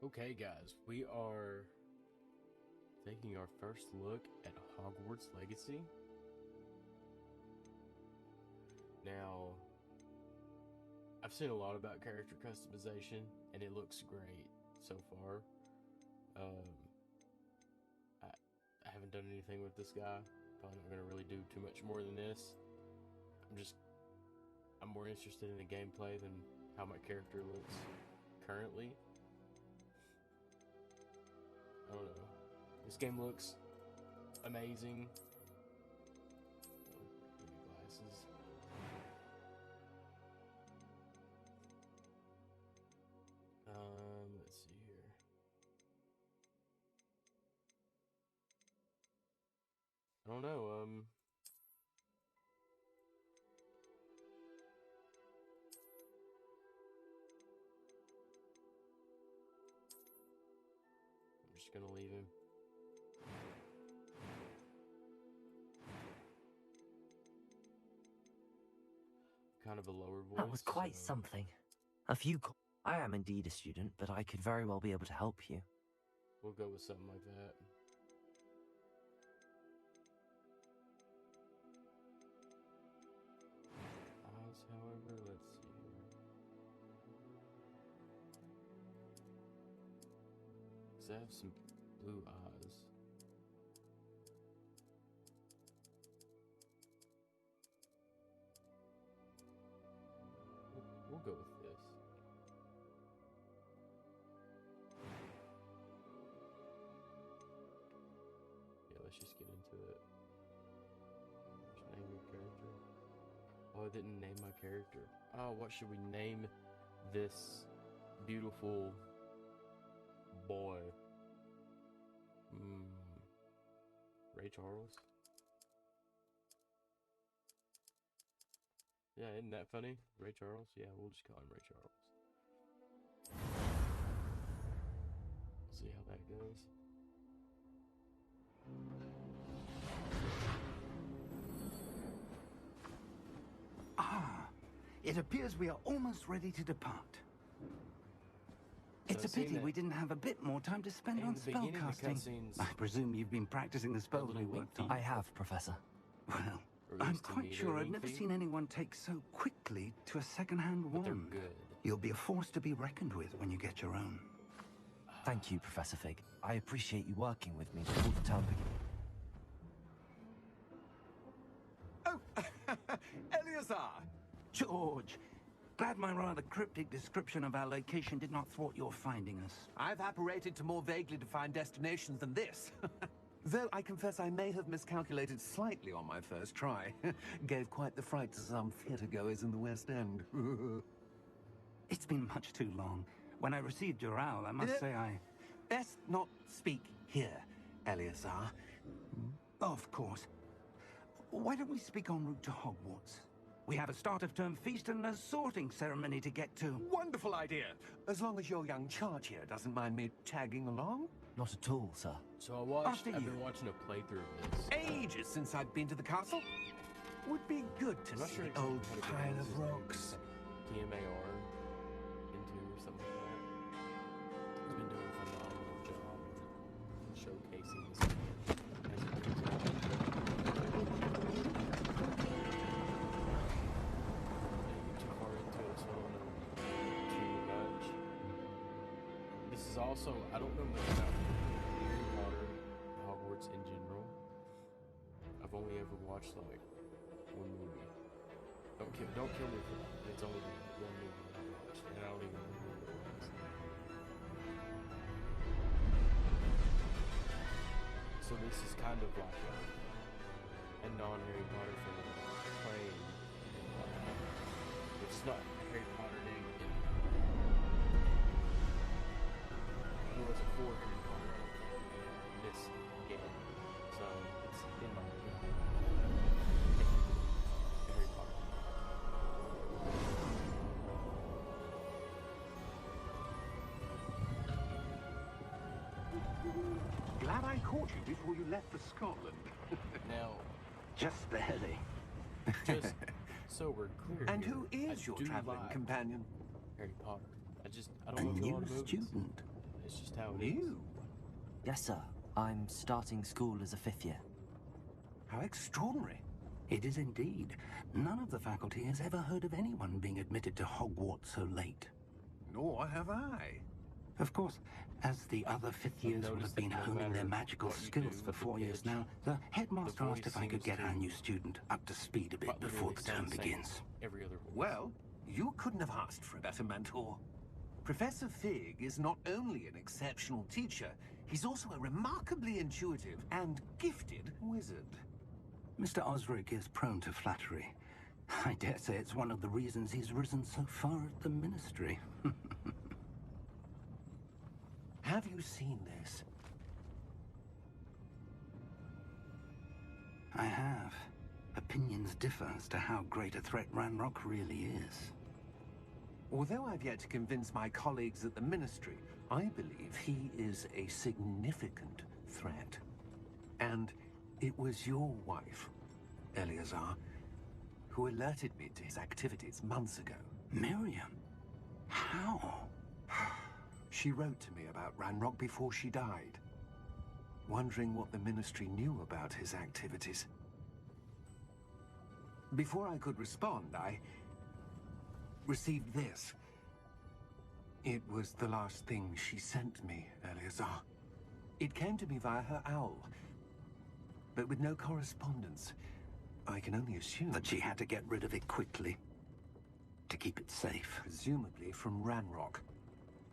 Okay, guys, we are taking our first look at Hogwarts Legacy. Now, I've seen a lot about character customization, and it looks great so far. Um, I haven't done anything with this guy. Probably not going to really do too much more than this. I'm more interested in the gameplay than how my character looks currently. I don't know. This game looks amazing. Give me glasses. Let's see here. I don't know. I'm just gonna leave him. Kind of a lower voice. That was quite something. A few. I am indeed a student, but I could very well be able to help you. We'll go with something like that. Eyes, however, let's see here. Because I have some blue eyes. We'll go with this. Yeah, let's just get into it. Just name your character. Oh, I didn't name my character. Oh, what should we name this beautiful boy? Ray Charles? Yeah, isn't that funny? Ray Charles? Yeah, we'll just call him Ray Charles. See how that goes. It appears we are almost ready to depart. It's a pity we didn't have a bit more time to spend on spellcasting. I presume you've been practicing the spells we worked on. I have, Professor. Well, I'm quite sure I've never seen anyone take so quickly to a second-hand wand. They're good. You'll be a force to be reckoned with when you get your own. Thank you, Professor Fig. I appreciate you working with me before the term begins. Oh, Eleazar! George, glad my rather cryptic description of our location did not thwart your finding us. I've apparated to more vaguely defined destinations than this. Though I confess I may have miscalculated slightly on my first try. Gave quite the fright to some theatre-goers in the West End. It's been much too long. When I received your owl, I must say I... Best not speak here, Eleazar. Of course. Why don't we speak en route to Hogwarts? We have a start-of-term feast and a sorting ceremony to get to. Wonderful idea! As long as your young charge here doesn't mind me tagging along. Not at all, sir. So I've been watching a playthrough of this. Ages since I've been to the castle. Would be good to see the old pile of rocks. TMAR into or something like that. He's been doing a phenomenal job showcasing this game. Also, I don't know much about Harry Potter, Hogwarts in general. I've only ever watched like one movie. Don't kill me for that. It's only one movie that I watched, and I don't even remember what it was. So this is kind of like a non-Harry Potter film playing, which is not Harry Potter doing it. Was a for Harry Potter in this game, so it's in my Harry Potter. Glad I caught you before you left for Scotland. Now, just barely. Just so we're clear. And here, who is your traveling companion? Harry Potter. I don't know a lot of movies. Student. It's just how it is. You? Yes, sir. I'm starting school as a 5th year. How extraordinary. It is indeed. None of the faculty has ever heard of anyone being admitted to Hogwarts so late. Nor have I. Of course, as the other 5th years will have been honing their magical skills for 4 years now, the headmaster asked if I could get our new student up to speed a bit before the term begins. Every other voice. Well, you couldn't have asked for a better mentor. Professor Fig is not only an exceptional teacher, he's also a remarkably intuitive and gifted wizard. Mr. Osric is prone to flattery. I dare say it's one of the reasons he's risen so far at the Ministry. Have you seen this? I have. Opinions differ as to how great a threat Ranrock really is. Although I've yet to convince my colleagues at the Ministry, I believe he is a significant threat. And it was your wife, Eleazar, who alerted me to his activities months ago. Miriam? How? She wrote to me about Ranrock before she died, wondering what the Ministry knew about his activities. Before I could respond, I received this. It was the last thing she sent me, Eleazar. It came to me via her owl, but with no correspondence. I can only assume That she had to get rid of it quickly, to keep it safe. presumably from Ranrock.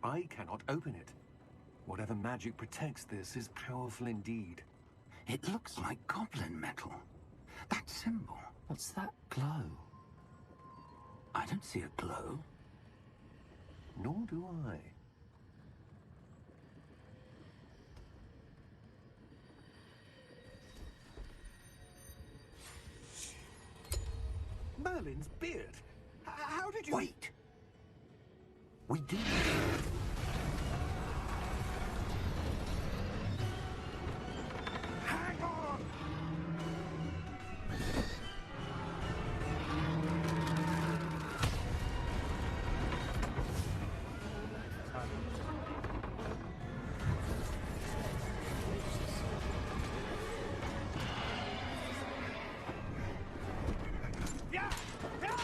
I cannot open it. Whatever magic protects this is powerful indeed. It looks like goblin metal. That symbol. What's that glow? I don't see a glow. Nor do I. Merlin's beard. How did you... Wait! We did. Hang on! Yeah! Yeah!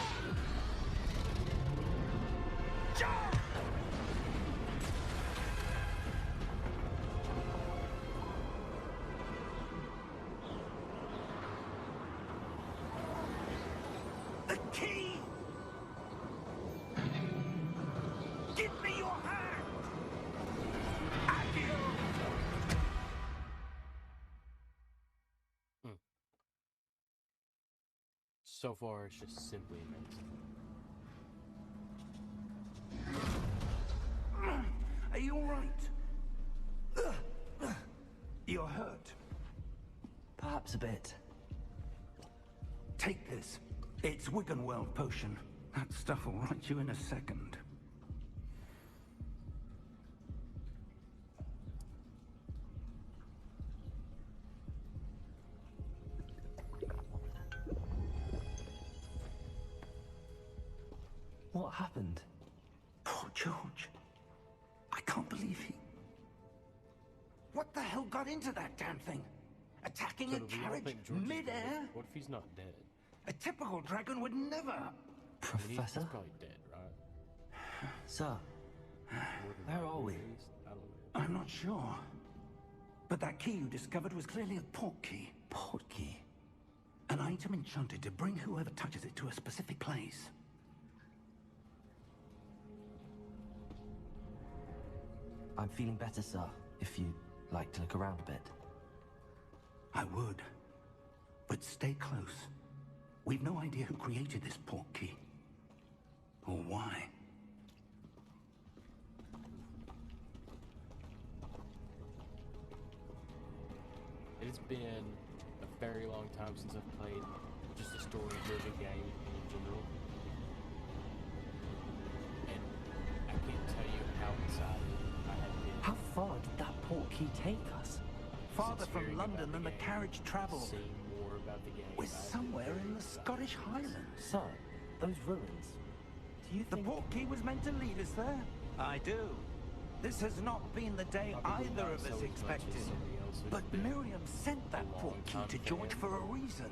Jump! The key! Give me your hand! Accio! So far, it's just simply amazing. Are you all right? You're hurt. Perhaps a bit. Take this. It's Wiggenweld potion. That stuff will right you in a second. What happened? Poor George. I can't believe he... What the hell got into that damn thing? Attacking So a do we all carriage think George is mid-air? dead? What if he's not dead? A typical dragon would never... I mean, he's Professor? probably dead, right? Sir, More than where are we? at least. I don't know. I'm not sure. But that key you discovered was clearly a port key. Port key. An item enchanted to bring whoever touches it to a specific place. I'm feeling better, sir, if you'd like to look around a bit. I would. But stay close. We've no idea who created this port key. Or why. It's been a very long time since I've played just a story-driven game in general. And I can't tell you how excited I have been. How far did that port key take us? Farther since from hearing London about than the game, carriage traveled. Seeing more about the game. We're somewhere in the Scottish Highlands. Sir, those ruins. Do you The think... port key was meant to lead us there? I do. This has not been the day either of us expected. But Miriam sent that portkey to George for a reason.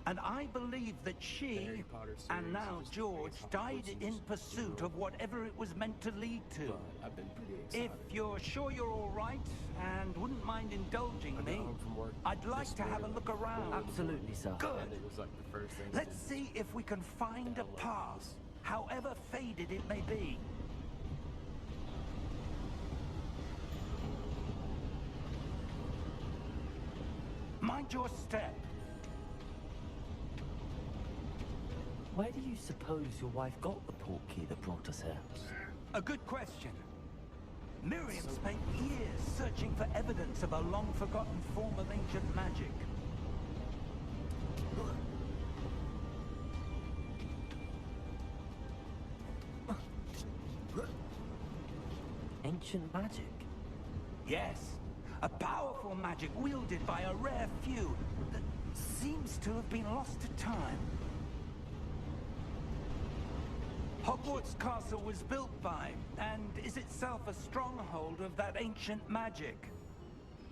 And I believe that she, and now George, died in pursuit of whatever it was meant to lead to. If you're sure you're all right, and wouldn't mind indulging me, I'd like to have a look around. Absolutely, sir. Good. Let's see if we can find a path, however faded it may be. Mind your step. Where do you suppose your wife got the portkey that brought us here? A good question. Miriam spent years searching for evidence of a long-forgotten form of ancient magic. Ancient magic? Yes, a powerful magic wielded by a rare few that seems to have been lost to time. Hogwarts Castle was built by, and is itself a stronghold of that ancient magic.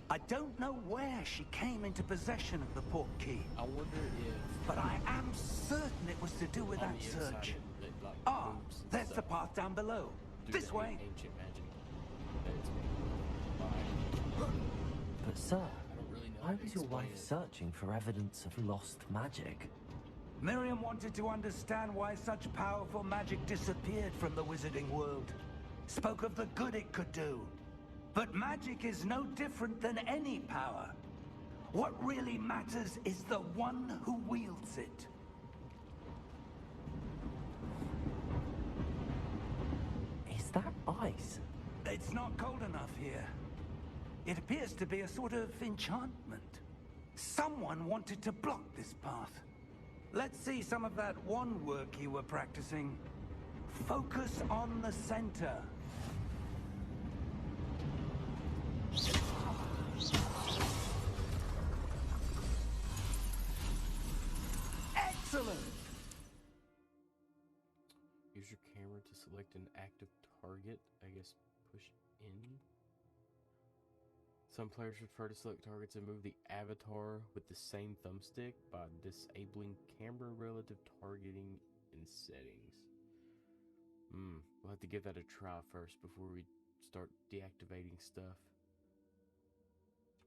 I don't know where she came into possession of the portkey. I wonder if... But I am certain it was to do with that search. There's the path down below. This way. Ancient magic that it's made by. But sir, Really know why how to was your explain wife it. searching for evidence of lost magic? Miriam wanted to understand why such powerful magic disappeared from the wizarding world. Spoke of the good it could do. But magic is no different than any power. What really matters is the one who wields it. Is that ice? It's not cold enough here. It appears to be a sort of enchantment. Someone wanted to block this path. Let's see some of that wand work you were practicing. Focus on the center. Excellent! Use your camera to select an active target. I guess push in. Some players prefer to select targets and move the avatar with the same thumbstick by disabling camera relative targeting in settings. We'll have to give that a try first before we start deactivating stuff.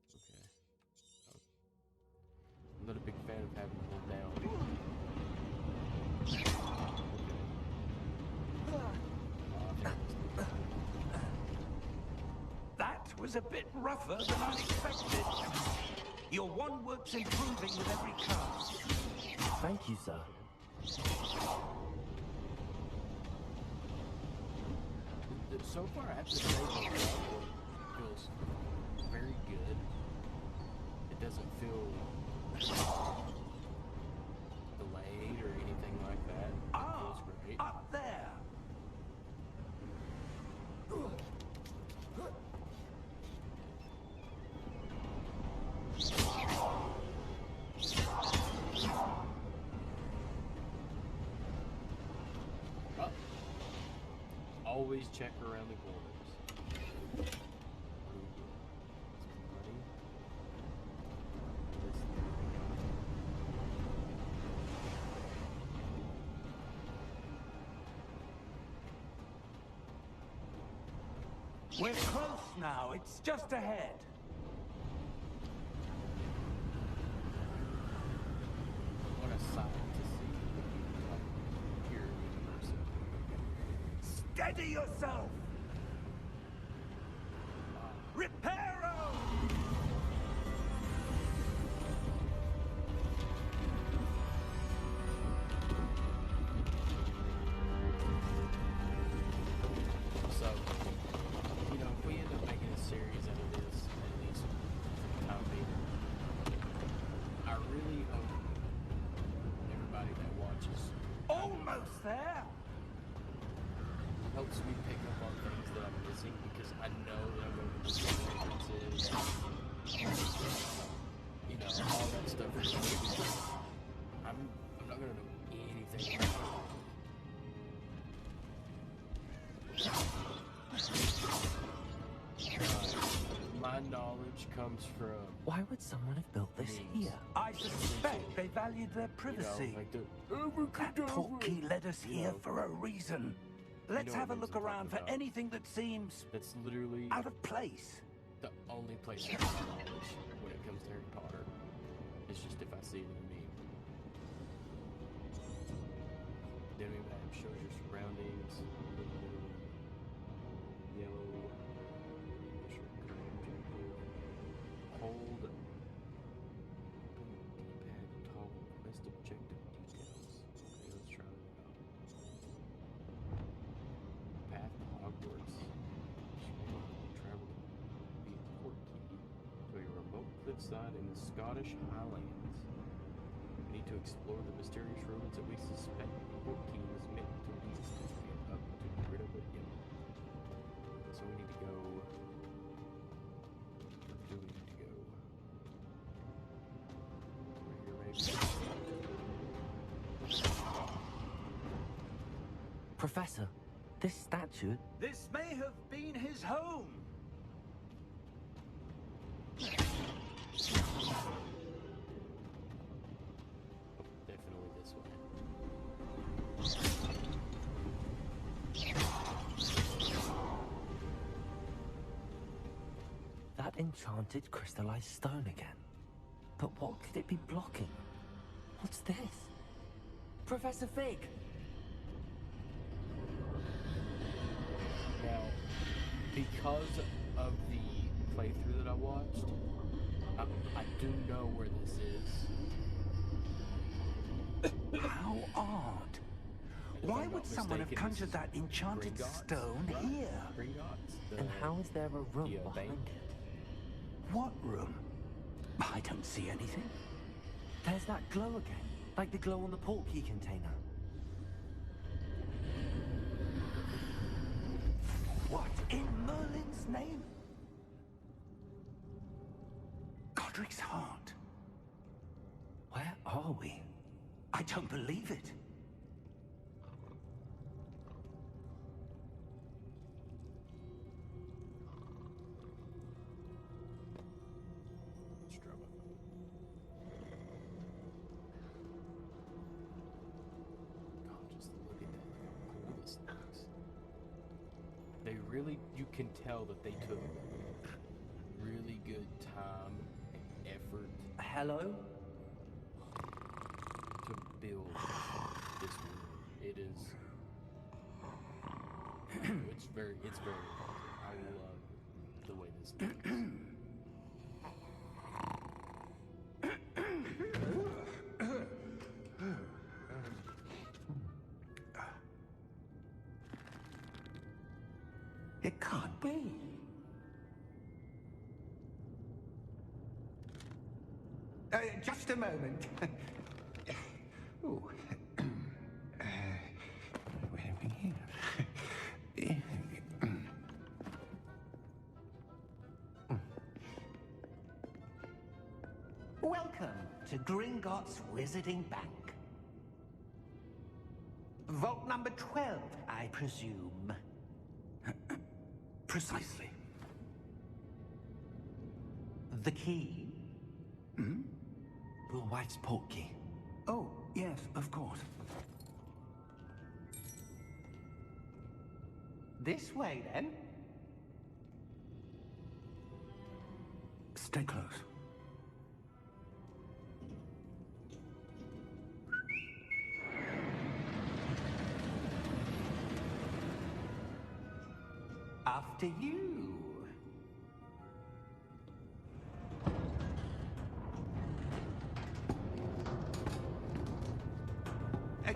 Okay. Oh. I'm not a big fan of having to hold down. That was a bit rougher than I expected. Your wand work's improving with every cast. Thank you, sir. So far, I have to say the artwork feels very good. It doesn't feel delayed or anything like that. It feels great. Up there! Always check around the corners. We're close now. It's just ahead. What a sight to see here in person. Steady yourself! Reparo! So, you know, if we end up making a series out of this, at least for the time being, I really hope everybody that watches Almost there! helps me pick up on things that I'm missing, because I know that I'm going to be knowledge comes from. Why would someone have built this Means. here? I suspect they valued their privacy. You know, like the That portkey led us here for a reason. Let's know have a what look I'm around for talking about. anything that seems That's literally out of place. the only place I have knowledge when it comes to Harry Potter. It's just if I see it in a meme. The enemy map shows your surroundings. Yellow. Hold. D-pad toggle. Quest objective details. Okay, let's try that out. Path to Hogwarts. Travel via port key to a remote cliffside in the Scottish Highlands. We need to explore the mysterious ruins that we suspect the port key was meant to lead us to up to get rid of it. Yep. So we need to go. Where do we need to go? Right here, maybe. Professor, this statue... This may have been his home. Definitely this way. That enchanted crystallized stone again. But what could it be blocking? What's this? Professor Fig! Now, because of the playthrough that I watched, I do know where this is. How odd. Why I'm would not someone have mistaken, conjured this that enchanted Gringotts, stone right? here? Gringotts, And how is there a room the, behind bank? it? What room? I don't see anything. There's that glow again, like the glow on the portkey container. What in Merlin's name? Godric's heart. Where are we? I don't believe it. Let's drop it. God, just look at that. Look how cool this looks. They really, you can tell that they took really good time and effort Hello? to build this world. It is. It's very impressive. I love the way this looks. It can't be. Just a moment. Oh. Where are we here? Welcome to Gringotts Wizarding Bank. Vault number 12, I presume. Precisely. The key? Your wife's portkey. Oh, yes, of course. This way, then. Stay close. After you.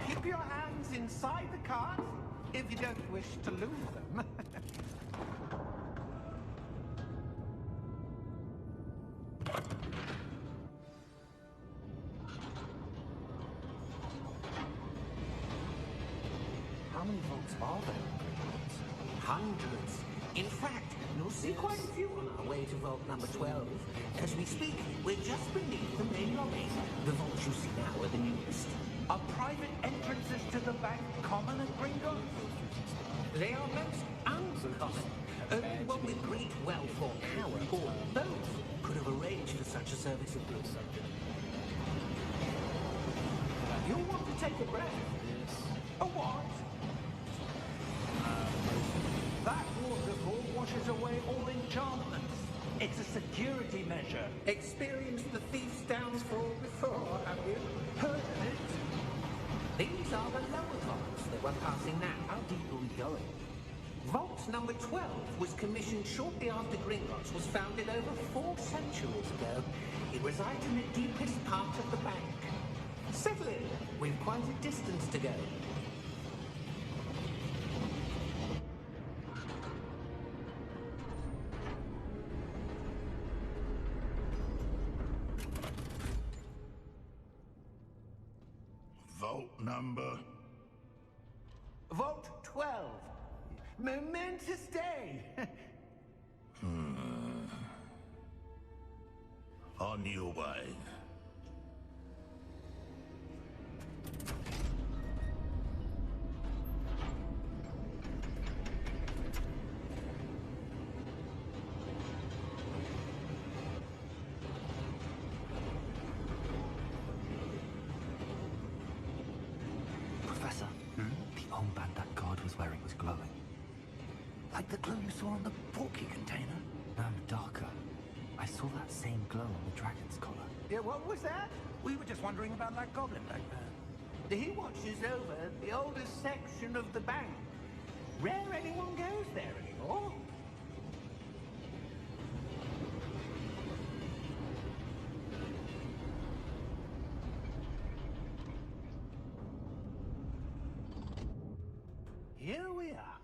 Keep your hands inside the cart if you don't wish to lose them. How many vaults are there in Gringotts? Hundreds. In fact, you'll see quite a few on our way to vault number 12. As we speak, we're just beneath the main lobby. The vaults you see now are the newest. Are private entrances to the bank common at Gringotts? They are most uncommon. anyone with great wealth or power, or both, could have arranged for such a service. You want to take a breath? A what? That waterfall washes away all enchantments. It's a security measure. Experienced the thief's downfall before, have you? Heard of it? These are the lower vaults that we're passing now. How deep are we going? Vault number 12 was commissioned shortly after Gringotts was founded over 4 centuries ago. It resides in the deepest part of the bank. Settle in. We've quite a distance to go. Vault number? Vault 12. Momentous day. On your way. Professor, the armband that guard was wearing was glowing. Like the glow you saw on the porky container? No, darker. I saw that same glow on the dragon's collar. Yeah, what was that? We were just wondering about that goblin back there. He watches over the oldest section of the bank. Rare anyone goes there anymore. Here we are.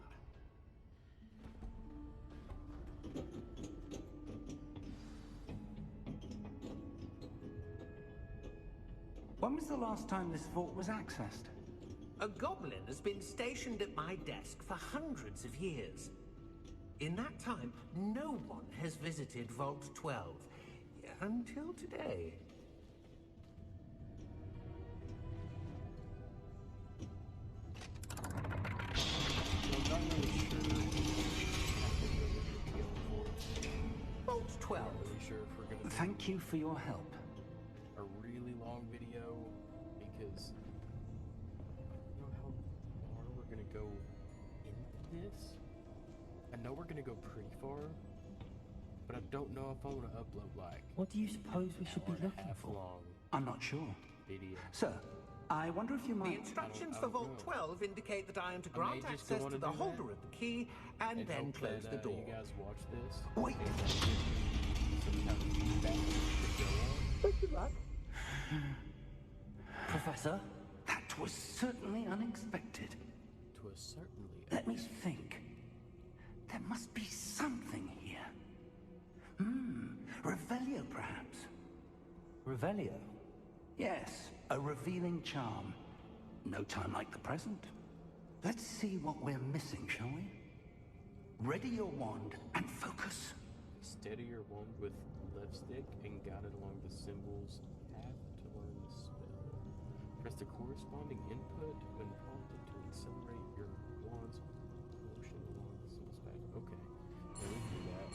When was the last time this vault was accessed? A goblin has been stationed at my desk for hundreds of years. In that time, no one has visited Vault 12. Until today. Vault 12. I'm not really sure if we're gonna Thank you for your help. a really long video because I don't know how far we're gonna go into this. I know we're gonna go pretty far, but I don't know if I want to upload like What do you suppose we should be an hour and a looking half for? long I'm not sure. video. Sir, I wonder if you The might... instructions I for don't Vault know. 12 indicate that I am to I may grant just access wanna to the do holder that of the key and then hope close that, the door. You guys watch this. Wait. and that gives me some kind of feedback to go on. Professor? That was certainly unexpected. To a certainly. Let me think. There must be something here. Revelio, perhaps. Revelio? Yes, a revealing charm. No time like the present. Let's see what we're missing, shall we? Ready your wand and focus. Steady your wand with left stick and guide it along the symbol's path to learn the spell. Press the corresponding input when prompted to accelerate your wand's motion along the symbol's path. Okay, yeah, we can do that.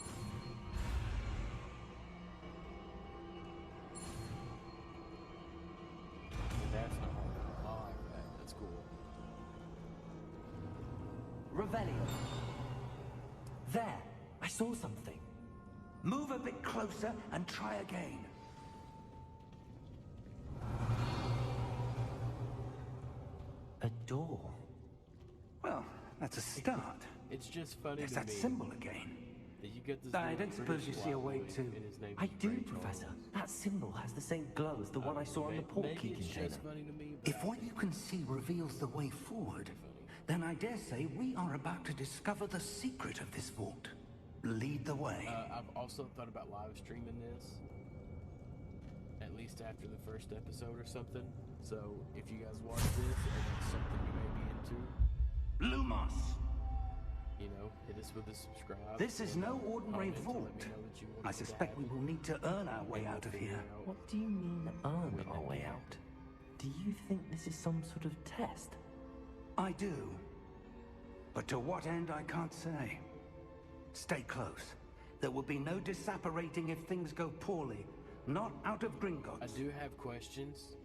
That's not hard. I like that. That's cool. Revelio. There! I saw something. Move a bit closer and try again. A door. Well, that's a start. It's just funny There's to that me symbol again. that you get this. I little don't suppose you British see a black way boy to- and his name I is do, Ray Professor. Charles. That symbol has the same glow as the one I saw on the portkey Maybe it's container. just funny to me. But If what you can see reveals the way forward, funny. then I dare say we are about to discover the secret of this vault. Lead the way. I've also thought about live streaming this, at least after the first episode or something. So if you guys watch this and it's something you may be into, Lumos! you know, hit us with a subscribe. This is and, no ordinary comment to let me vault. know that you want I it to suspect we happen, will need to earn our way and out of we'll here. figure out What do you mean, earn our way out? Do you think this is some sort of test? I do. But to what end, I can't say. Stay Stay close. There will be no disapparating if things go poorly. Not out of I Gringotts. do have questions.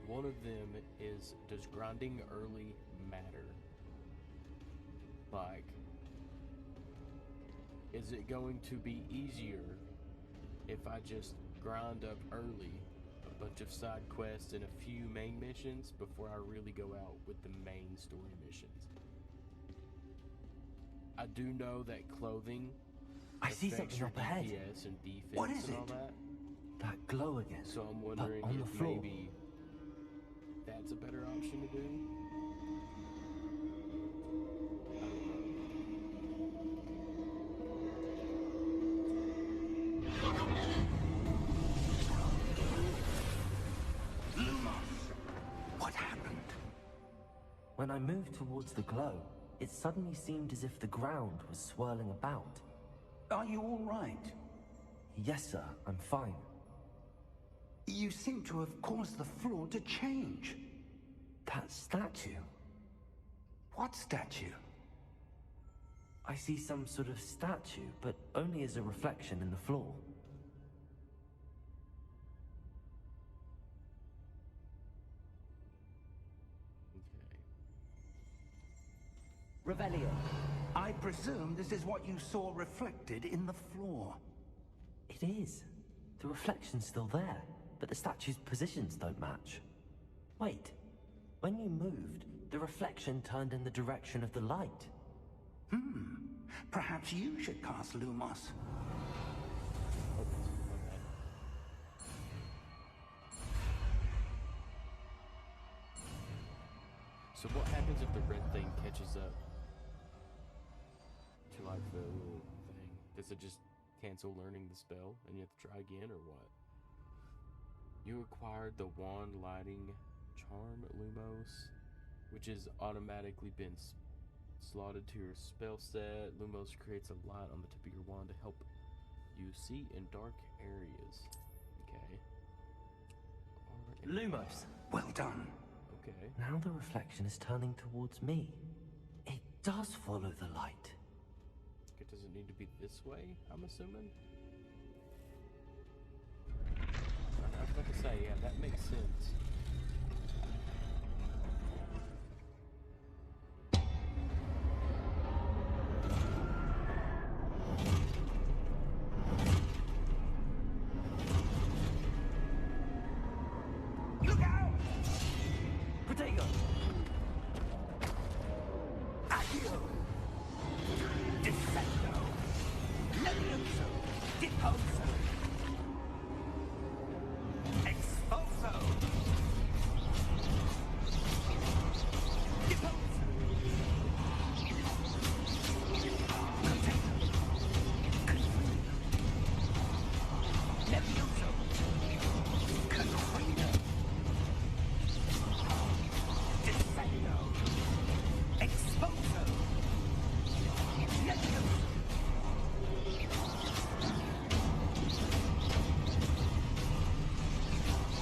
One of them is, does grinding early matter? Like, is it going to be easier if I just grind up early a bunch of side quests and a few main missions before I really go out with the main story missions? I do know that clothing I see affects something your up ahead. DPS and defense What is and all it? that. That glow again. So I'm but wondering on the if floor. maybe that's a better option to do. What happened? When I moved towards the glow, it suddenly seemed as if the ground was swirling about. Are you all right? Yes, sir, I'm fine. You seem to have caused the floor to change. That statue. What statue? I see some sort of statue, but only as a reflection in the floor. Okay. Revelio. I presume this is what you saw reflected in the floor. It is. The reflection's still there, but the statue's positions don't match. Wait. When you moved, the reflection turned in the direction of the light. Perhaps you should cast Lumos. So what happens if the red thing catches up to like the little thing? Does it just cancel learning the spell and you have to try again, or what? You acquired the wand lighting charm Lumos, which has automatically been slotted to your spell set. Lumos creates a light on the tip of your wand to help you see in dark areas. Okay. Lumos! Well done. Okay. Now the reflection is turning towards me. It does follow the light. Okay, does it need to be this way, I'm assuming? I was about to say, yeah, that makes sense. Look out! Protego! Accio! Defendo! Levioso! Deposo! Expulso! Deposo! Container! Confino! Levioso! Confino! Defendo! Expulso! Levioso!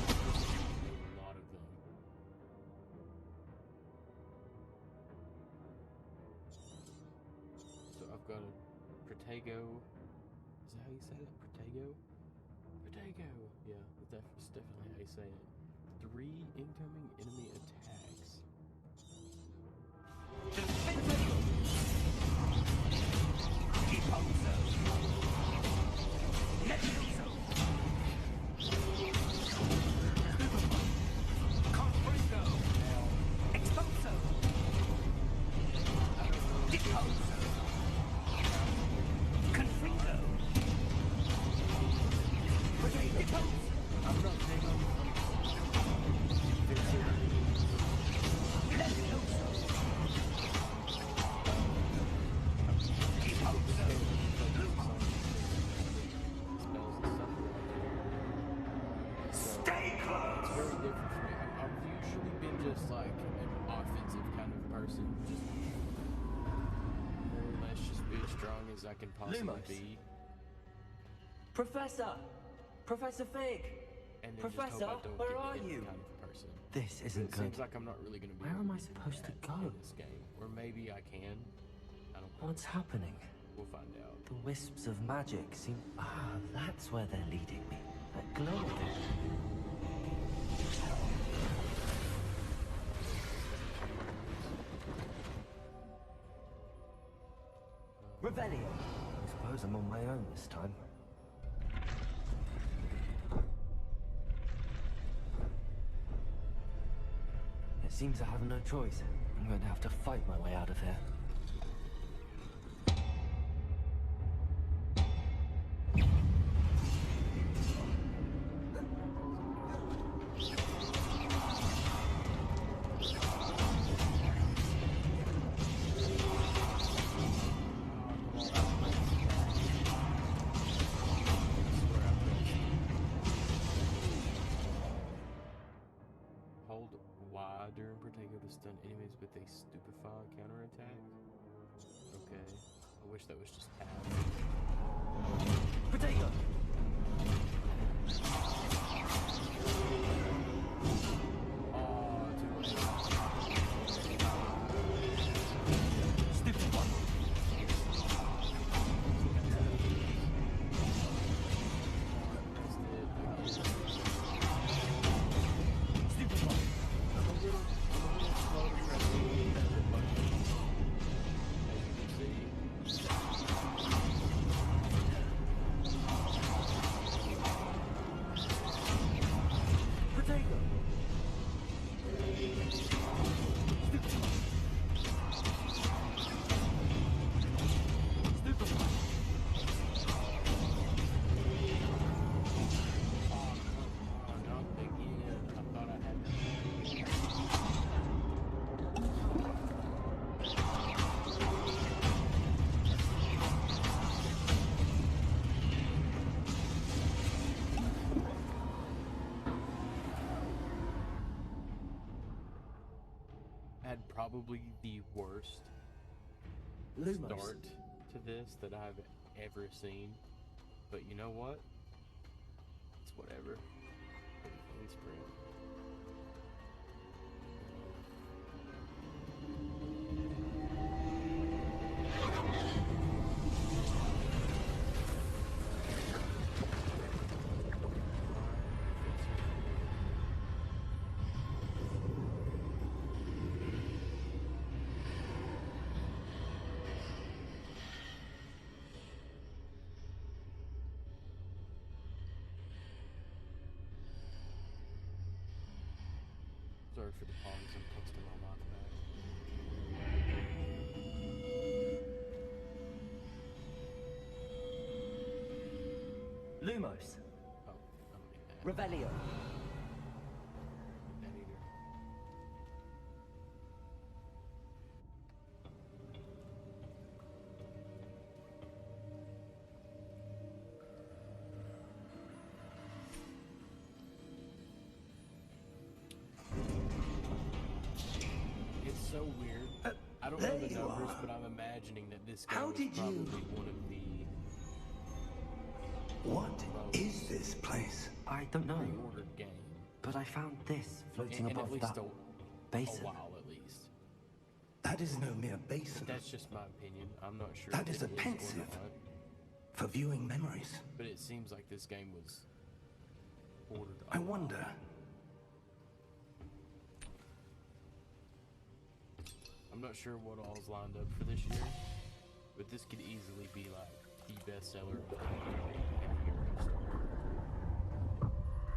A lot of them. So I've got a Protego. Is that how you say it? Protego? Protego! Yeah, that's definitely how you say it. 3 incoming enemy attacks. Defendo! Deposo! Levioso! Confringo! Expulso! Deposo! Confringo! Deposo! I'm not big on Levioso! Deposo! spells and stuff. So Stay it's close! very different from me. I've usually been just like an offensive kind of person, just more or less just be as strong as I can possibly Lumos. be, Professor! Professor Fig! and then Professor, just hope I don't where get are hit you? kind of person. This isn't It good. seems like I'm not really going to be Where able am to I do supposed to that go? in this game, or maybe I can. I don't What's happening? We'll find out. The wisps of magic seem... Ah, that's where they're leading me. That glow again. Revelio! I suppose I'm on my own this time. It seems I have no choice. I'm going to have to fight my way out of here. During Protego to stun enemies with a stupefy counterattack. Okay. I wish that was just tab. Protego! Oh, too late. Stupid one. Stupid one. Had probably the worst start to this that I've ever seen, but you know what? It's whatever. It's spring. Sorry for the pause, I'm posting my mouth back. Lumos. Oh, I don't need that. Revelio. That either. It's so weird. I don't know there the you numbers, are. but I'm imagining that this game How was did probably you- one of the What is this place? I don't know, pre-ordered games. but I found this floating And at above least that a basin. while at least. That is no mere basin. That's just my opinion. I'm not sure. That if is a it or pensive. not, For viewing memories. but it seems like this game was ordered. I wonder. I'm not sure what all's lined up for this year, but this could easily be like the bestseller of the year.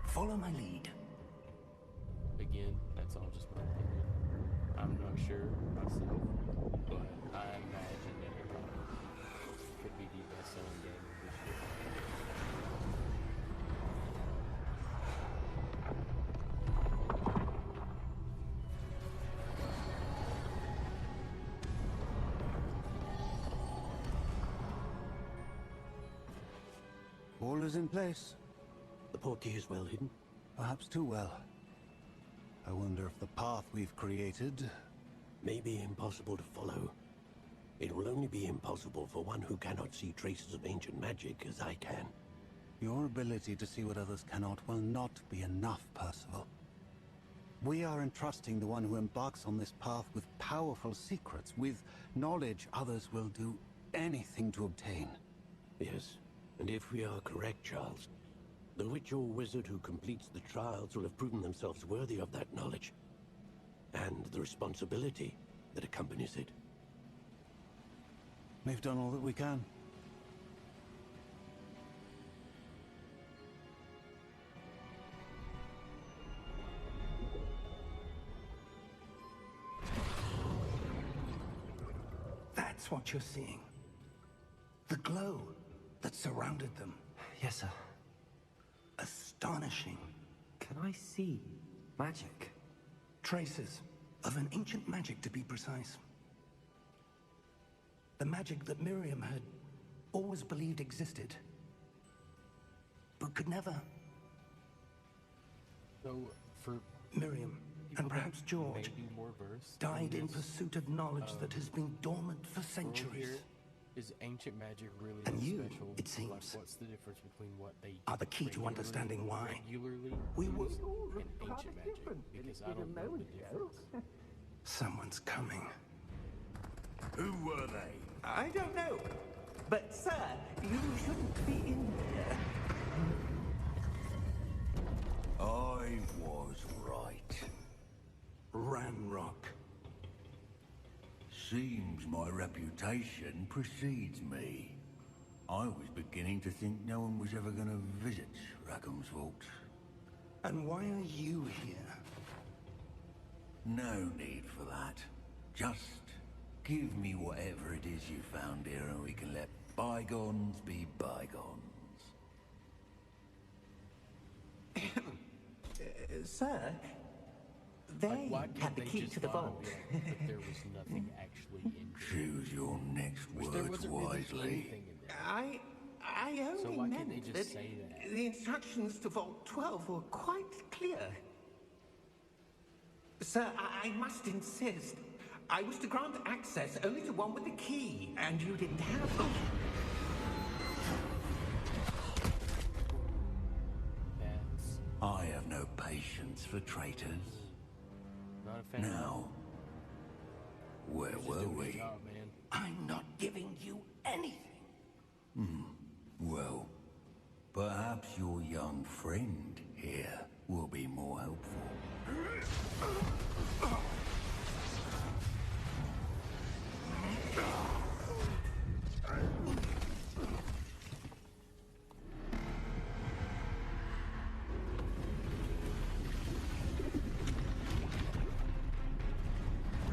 Follow my lead. Again, that's all just my opinion. I'm not sure myself, but I imagine that it probably could be the best-selling game of this year. All is in place. The portkey is well hidden. Perhaps too well. I wonder if the path we've created... May be impossible to follow. It will only be impossible for one who cannot see traces of ancient magic as I can. Your ability to see what others cannot will not be enough, Percival. We are entrusting the one who embarks on this path with powerful secrets, with knowledge others will do anything to obtain. Yes, and if we are correct, Charles, the witch or wizard who completes the trials will have proven themselves worthy of that knowledge, and the responsibility that accompanies it. We've done all that we can. That's what you're seeing. The glow that surrounded them. Yes, sir. Astonishing. Can I see magic? Traces of an ancient magic, to be precise. The magic that Miriam had always believed existed, but could never. So, for Miriam, and perhaps George, maybe more versed died in this pursuit of knowledge that has been dormant for world centuries. here, is ancient magic really And you, special? it seems, Like, what's the difference between what they are the key to regularly- understanding why. regularly We will- use and ancient magic? Because I don't know the difference. Someone's coming. Who were they? I don't know. But, sir, you shouldn't be in here. I was right. Ranrock. Seems my reputation precedes me. I was beginning to think no one was ever going to visit Rackham's Vault. And why are you here? No need for that. Just give me whatever it is you found here and we can let bygones be bygones. Sir, Like, they why had can't the they key just to the lie vault. and be like, that there was nothing actually in there? Choose your next Which there words wasn't really wisely. anything in there. I So only why can't they meant just that say that? the instructions to Vault 12 were quite clear. Sir, I must insist. I was to grant access only to one with the key, and you didn't have it. That's I have no patience for traitors. not a fan. Now, where Just were doing his we? job, man. I'm not giving you anything. Well, perhaps your young friend here will be more helpful.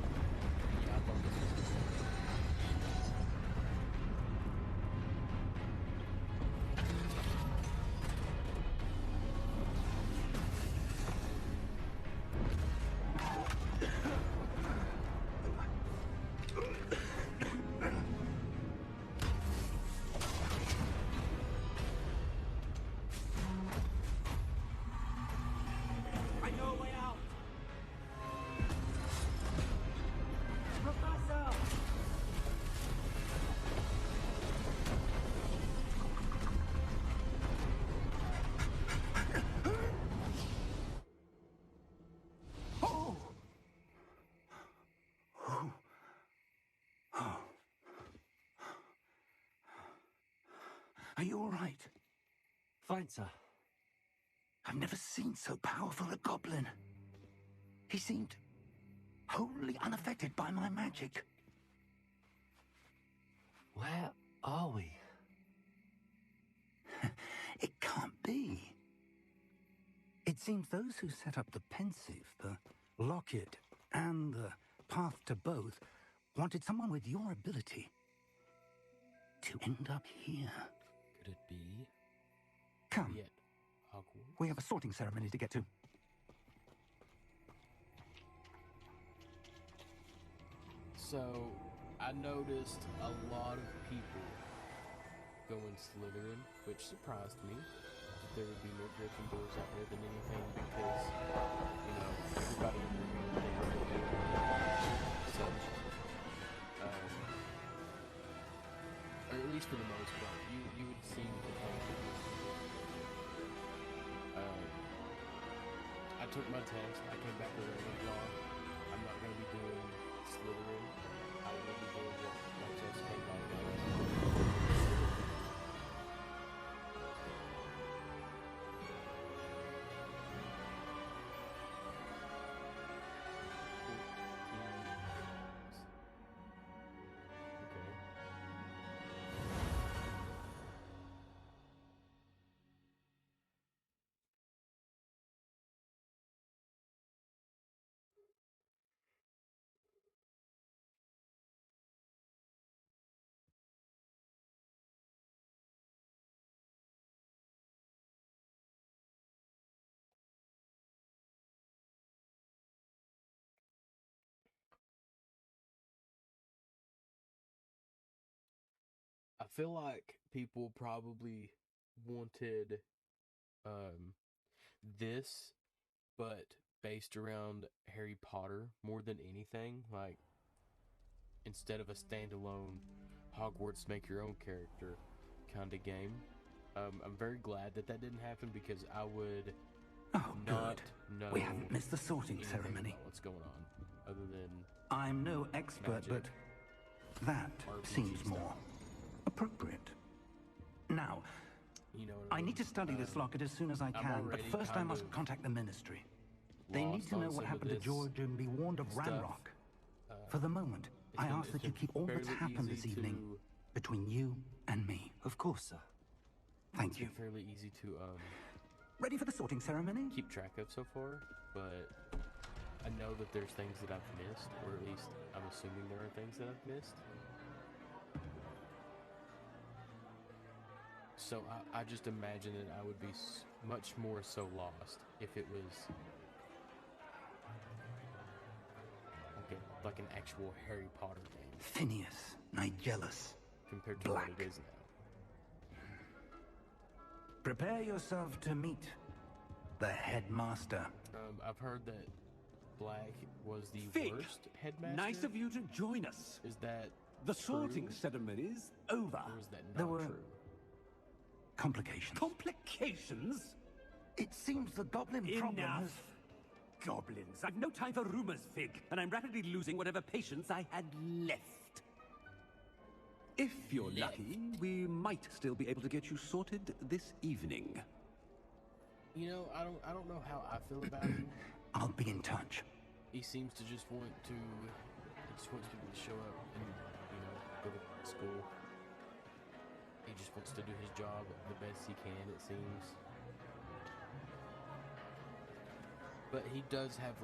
Yeah, I thought this was I know a way out. Professor! Are you all right? Fine, sir. I've never seen so powerful a goblin. He seemed wholly unaffected by my magic. Where are we? It can't be. It seems those who set up the pensive, the locket, and the path to both wanted someone with your ability to end up here. Could it be Come, yet Hogwarts? we have a sorting ceremony to get to. So, I noticed a lot of people going Slytherin, which surprised me. That there would be more Gryffindors out there than anything because, you know, everybody in the room thinks that they are such. Or at least for the most part, you would seem to think. I took my test. I came back with Ravenclaw. I'm not going to be doing Slytherin. I will be doing what my test came back with. I feel like people probably wanted this, but based around Harry Potter more than anything. Like, instead of a standalone Hogwarts make your own character kind of game. I'm very glad that didn't happen because I would not know. We haven't missed the sorting ceremony. What's going on, other than I'm no expert, magic, but that RPG seems stuff. more appropriate. Now, You know, I need to study this locket as soon as I can, but already first I kind must of contact the Ministry. They need lost to on know some what of happened to this George and be warned of stuff. Ranrock. For the moment, I been- ask it's that you been keep all that's fairly happened this easy evening to- between you and me. Of course, sir. Thank It's you. been fairly easy to Ready for the sorting ceremony? keep track of so far, but I know that there's things that I've missed, or at least I'm assuming there are things that I've missed. So I just imagine that I would be much more so lost if it was like an actual Harry Potter game Phineas, Nigellus. compared to Black. what it is now. Prepare yourself to meet the headmaster. I've heard that Black was the Fig, worst headmaster. nice of you to join us. Is that The sorting true? ceremony's over. Or is that There not were- true? Complications. Complications? It seems the goblin problem has... Enough. Goblins. I've no time for rumors, Fig, and I'm rapidly losing whatever patience I had left. If you're lucky, we might still be able to get you sorted this evening. You know, I don't know how I feel about him. I'll be in touch. He seems to just want to. He just wants people to show up and go to school. He just wants to do his job the best he can. It seems. But he does have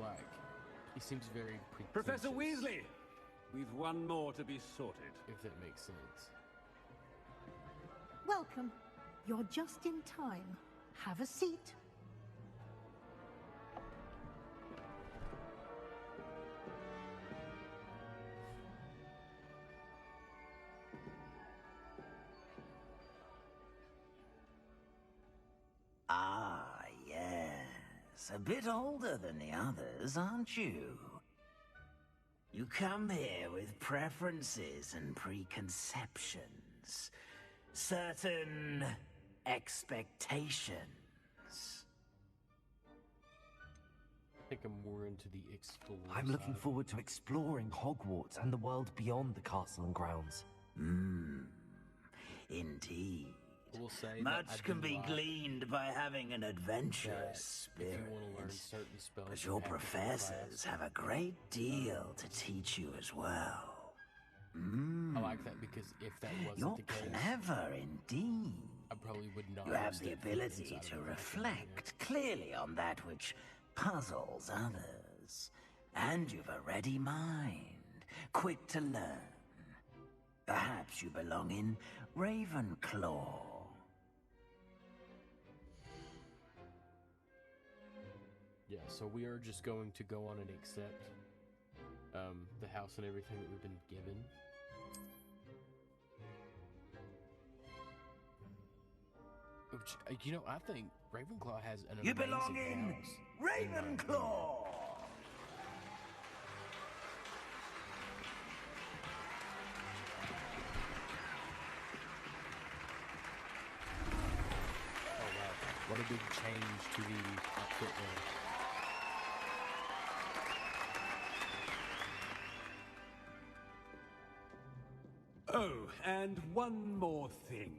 he seems very pretentious. Professor Weasley! We've one more to be sorted. If that makes sense. Welcome. You're just in time. Have a seat. Ah, yes. A bit older than the others, aren't you? You come here with preferences and preconceptions. Certain expectations. I think I'm more into the explore. I'm looking side. forward to exploring Hogwarts and the world beyond the castle and grounds. Indeed. We'll say that I Much can do be like gleaned by having an adventurous that if you spirit. want to learn certain spells, But you your have to go to professors class. have a great deal to teach you as well. I like that because if that wasn't You're the case, clever indeed. I probably would not. You have the stepped foot ability inside of to a classroom reflect clearly on that which puzzles others. And you've a ready mind, quick to learn. Perhaps you belong in Ravenclaw. Yeah, so we are just going to go on and accept the house and everything that we've been given. Which, I think Ravenclaw has an You amazing belong in house. in my opinion. Ravenclaw! Oh wow, what a big change to the outfit there. and one more thing.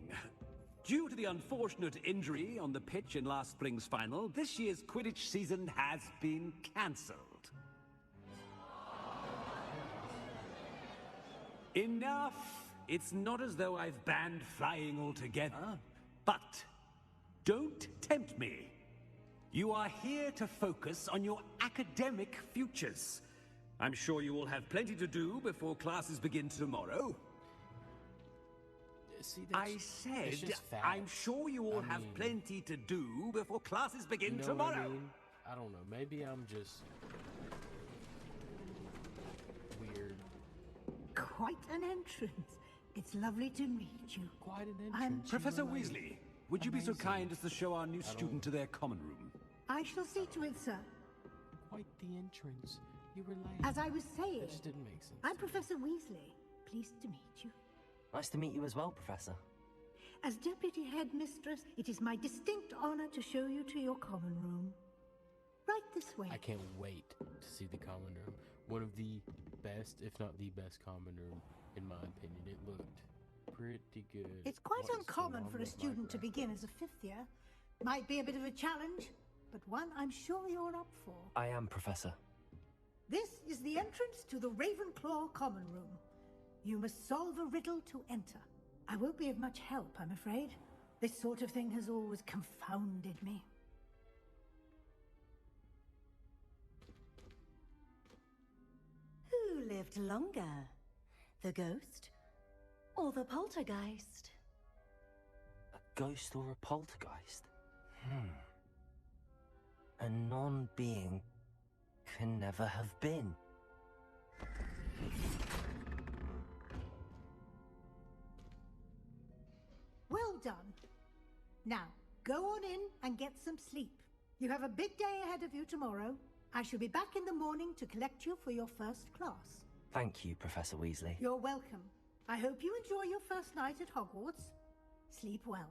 Due to the unfortunate injury on the pitch in last spring's final, this year's Quidditch season has been cancelled. Enough! It's not as though I've banned flying altogether, but don't tempt me. You are here to focus on your academic futures. I'm sure you will have plenty to do before classes begin tomorrow. See, I said, I'm sure you all have plenty to do before classes begin tomorrow. What I mean? I don't know. Maybe I'm just weird. Quite an entrance. It's lovely to meet you. Quite an entrance. Professor Weasley, would you be so kind as to show our new student to their common room? I shall see to it, sir. Quite the entrance. You were late. As I was saying, That just didn't make sense. I'm Professor Weasley. Pleased to meet you. Nice to meet you as well, Professor. As Deputy Headmistress, it is my distinct honor to show you to your common room. Right this way. I can't wait to see the common room. One of the best, if not the best common room, in my opinion. It looked pretty good. It's quite What is uncommon going on for a with my student to graphic? begin as a fifth year. Might be a bit of a challenge, but one I'm sure you're up for. I am, Professor. This is the entrance to the Ravenclaw common room. You must solve a riddle to enter. I won't be of much help, I'm afraid. This sort of thing has always confounded me. Who lived longer? The ghost or the poltergeist? A ghost or a poltergeist? A non-being can never have been. Well done. Now, go on in and get some sleep. You have a big day ahead of you tomorrow. I shall be back in the morning to collect you for your first class. Thank you, Professor Weasley. You're welcome. I hope you enjoy your first night at Hogwarts. Sleep well.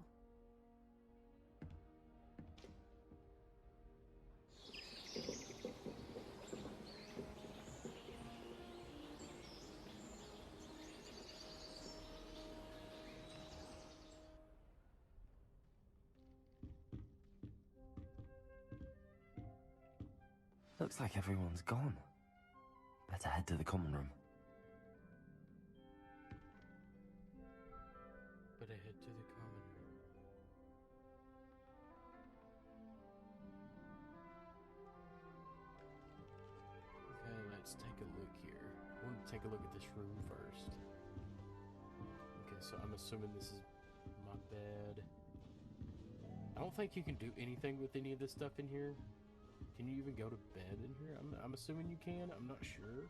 Looks like everyone's gone. Better head to the common room. But I head to the common room. Okay, let's take a look here. I want to take a look at this room first. Okay, so I'm assuming this is my bed. I don't think you can do anything with any of this stuff in here. Can you even go to bed in here? I'm assuming you can. I'm not sure.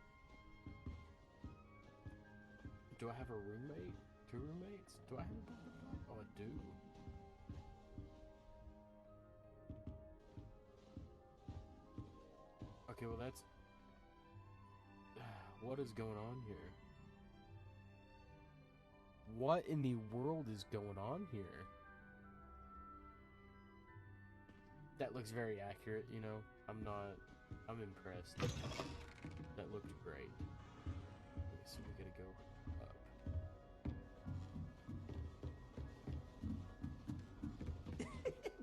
Do I have a roommate? 2 roommates? Do I have a roommate? Oh, I do. Okay, well that's... What is going on here? What in the world is going on here? That looks very accurate, you know. I'm impressed. That looked great. Okay, so we gotta go up.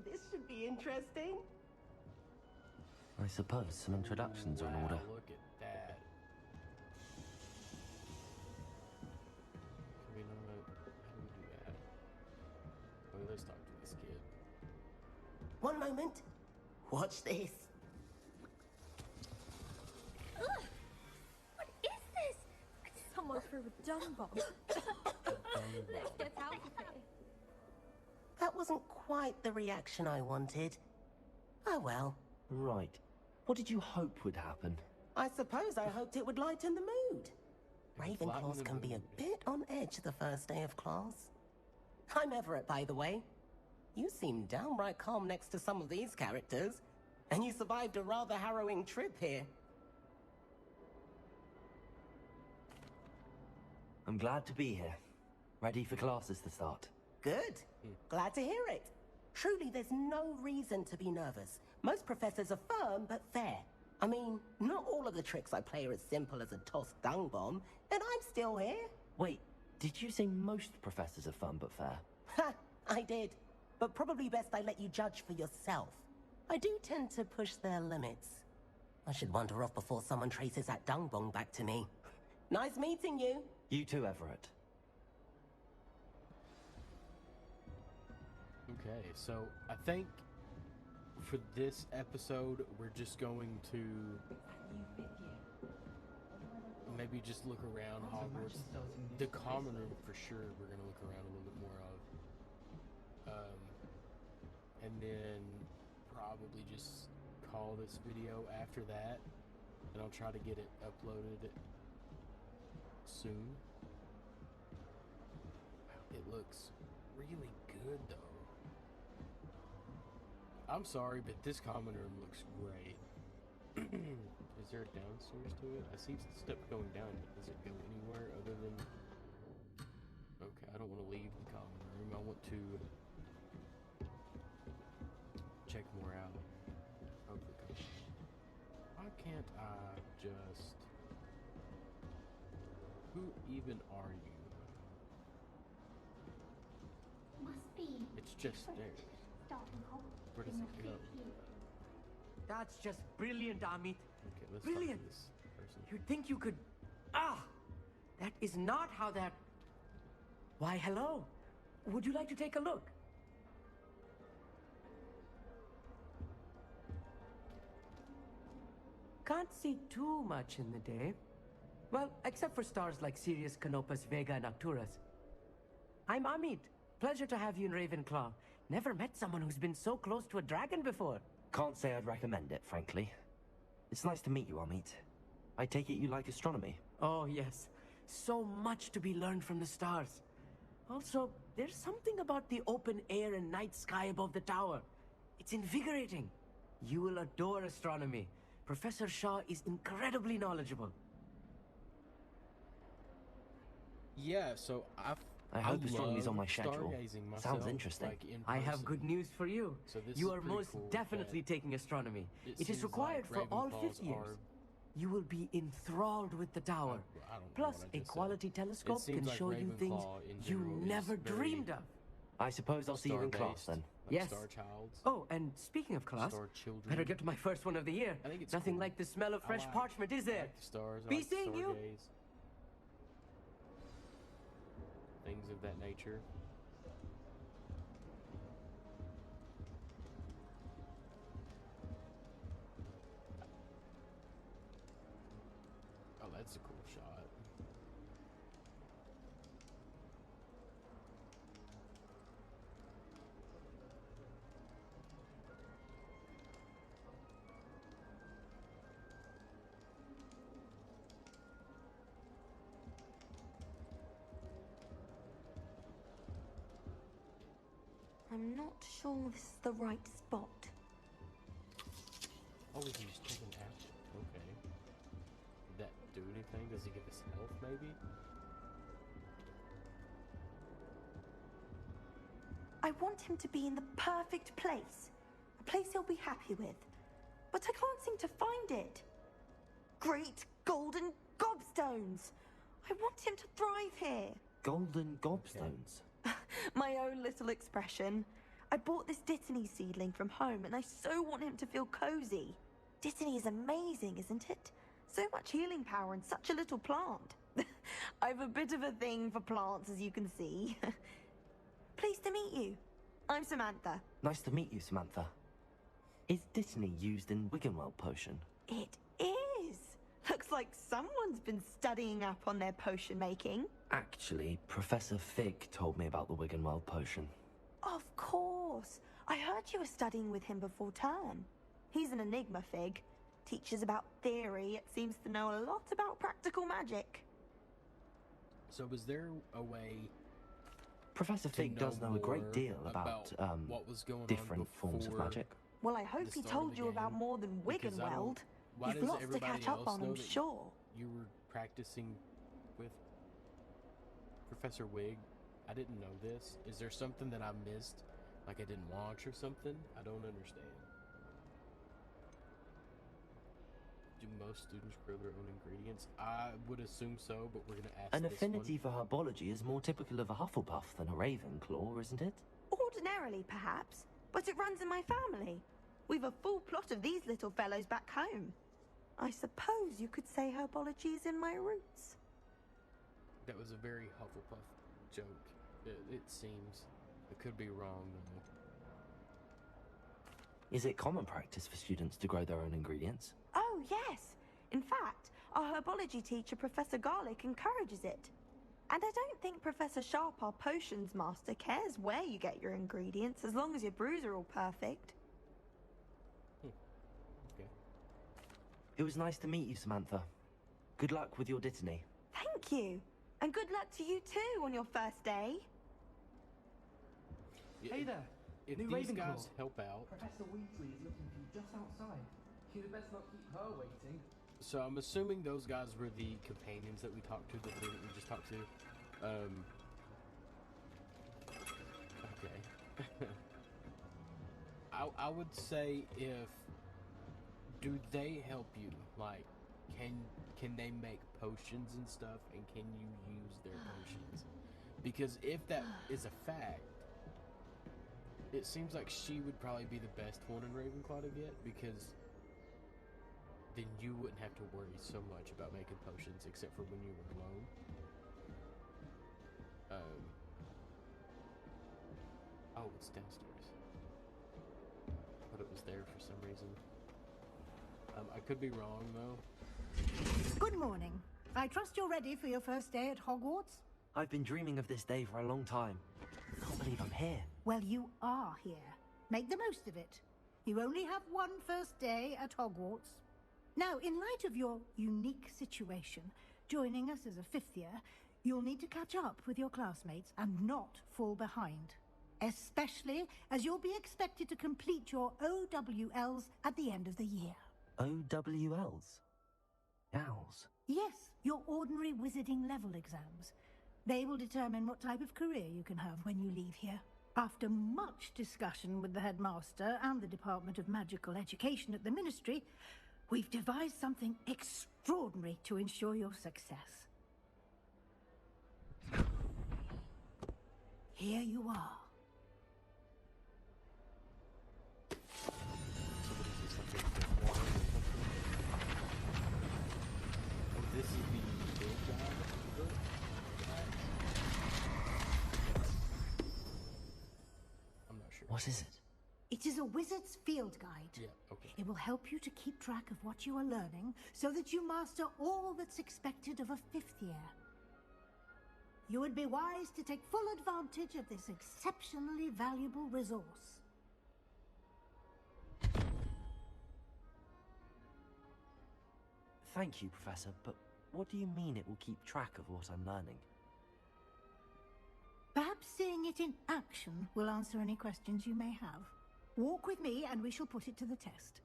This should be interesting. I suppose some introductions are in order. Look at that. Can we not... How do we do that? Okay, let's talk to this kid. One moment. Watch this. Ugh! What is this? Someone threw a dung bomb. Let's get out of here. That wasn't quite the reaction I wanted. Oh well. Right. What did you hope would happen? I suppose I hoped it would lighten the mood. Ravenclaws can be a bit on edge the first day of class. I'm Everett, by the way. You seem downright calm next to some of these characters, and you survived a rather harrowing trip here. I'm glad to be here. Ready for classes to start. Good. Glad to hear it. Truly, there's no reason to be nervous. Most professors are firm but fair. I mean, not all of the tricks I play are as simple as a tossed dung bomb, and I'm still here. Wait, Did you say most professors are fun but fair? Ha! I did. But probably best I let you judge for yourself. I do tend to push their limits. I should wander off before someone traces that dung bong back to me. Nice meeting you. You too, Everett. Okay, so I think for this episode, we're just going to maybe just look around Hogwarts. The common room, for sure, we're going to look around a little bit more of. And then probably just call this video after that. And I'll try to get it uploaded soon. It looks really good, though. I'm sorry, but this common room looks great. Is there a downstairs to it? I see stuff going down. Does it go anywhere other than... Okay, I don't want to leave the common room. I want to check more out. Okay. Why can't I just... Who even are you? Must be. It's just there. Where does it go? That's just brilliant, Amit. Okay, let's Brilliant. talk to this person. You'd think you could... Ah! That is not how that... Why, hello. Would you like to take a look? Can't see too much in the day. Well, except for stars like Sirius, Canopus, Vega, and Arcturus. I'm Amit. Pleasure to have you in Ravenclaw. Never met someone who's been so close to a dragon before. Can't say I'd recommend it, frankly. It's nice to meet you, Amit. I take it you like astronomy? Oh, yes. So much to be learned from the stars. Also, there's something about the open air and night sky above the tower. It's invigorating. You will adore astronomy. Professor Shaw is incredibly knowledgeable. Yeah, so I hope astronomy's on my love schedule. stargazing myself, Sounds interesting. like, in I have person. good news for you. So this You is are pretty most cool definitely that taking astronomy. It is seems required like for all Ravenclaws fifth years. are- You will be enthralled with the tower. I don't know Plus, what I a just quality telescope seems can like show you things Ravenclaw in you general is never very dreamed of. I suppose I'll see you in class star-based, then. like Yes. Star Childs. Oh, and speaking of class, Star Children. better get to my first one of the year. I think it's Nothing cool. like the smell of I fresh like- parchment, is I there? like the stars. I Be like the seeing you. stargaze. Things of that nature. Oh, that's a cool shot. I'm not sure this is the right spot. Oh, we can just take him out. Okay. Did that do anything? Does he give us health, maybe? I want him to be in the perfect place. A place he'll be happy with. But I can't seem to find it. Great golden gobstones! I want him to thrive here. Golden gobstones. My own little expression. I bought this Dittany seedling from home and I so want him to feel cozy. Dittany is amazing, isn't it? So much healing power in such a little plant. I've a bit of a thing for plants, as you can see. Pleased to meet you. I'm Samantha. Nice to meet you, Samantha. Is Dittany used in Wiggenweld potion? It is. Looks like someone's been studying up on their potion making. Actually, Professor Fig told me about the Wiggenweld potion. Of course. I heard you were studying with him before term. He's an enigma, Fig. Teaches about theory, yet seems to know a lot about practical magic. So was there a way... Professor Fig does know a great deal about what was going on different forms of before magic. Well, I hope he start of told the you about game, more than because I don't- Wiggenweld. why You've does lots to everybody catch up else on, know I'm that sure. You were practicing with Professor Wig. I didn't know this. Is there something that I missed? Like I didn't watch or something? I don't understand. Do most students grow their own ingredients? I would assume so, but we're gonna ask An this affinity one. for herbology is more typical of a Hufflepuff than a Ravenclaw, isn't it? Ordinarily, perhaps, but it runs in my family. We've a full plot of these little fellows back home. I suppose you could say herbology is in my roots. That was a very Hufflepuff joke. It seems. I could be wrong, though. Is it common practice for students to grow their own ingredients? Oh, yes. In fact, our herbology teacher, Professor Garlick, encourages it. And I don't think Professor Sharp, our potions master, cares where you get your ingredients, as long as your brews are all perfect. Okay. It was nice to meet you, Samantha. Good luck with your dittany. Thank you. And good luck to you too on your first day. Yeah, Hey there. If New these Ravenclaw. guys help out... Professor Weasley is looking for you just outside. You'd best not keep her waiting. So I'm assuming those guys were the companions that we talked to, that we just talked to. Okay. I would say do they help you? Like, can they make potions and stuff, and can you use their potions? Because if that is a fact, it seems like she would probably be the best one in Ravenclaw to get, because then you wouldn't have to worry so much about making potions, except for when you were alone. Oh, it's downstairs. I thought it was there for some reason. I could be wrong, though. Good morning. I trust you're ready for your first day at Hogwarts? I've been dreaming of this day for a long time. I can't believe I'm here. Well, you are here. Make the most of it. You only have one first day at Hogwarts. Now, in light of your unique situation, joining us as a fifth year, you'll need to catch up with your classmates and not fall behind. Especially as you'll be expected to complete your OWLs at the end of the year. OWLs? Owls? Yes, your ordinary wizarding level exams. They will determine what type of career you can have when you leave here. After much discussion with the headmaster and the Department of Magical Education at the Ministry, we've devised something extraordinary to ensure your success. Here you are. This is the big guy. I'm not sure. What is it? It is a wizard's field guide. Yeah, okay. It will help you to keep track of what you are learning so that you master all that's expected of a fifth year. You would be wise to take full advantage of this exceptionally valuable resource. Thank you, Professor, but what do you mean it will keep track of what I'm learning? Perhaps seeing it in action will answer any questions you may have. Walk with me and we shall put it to the test.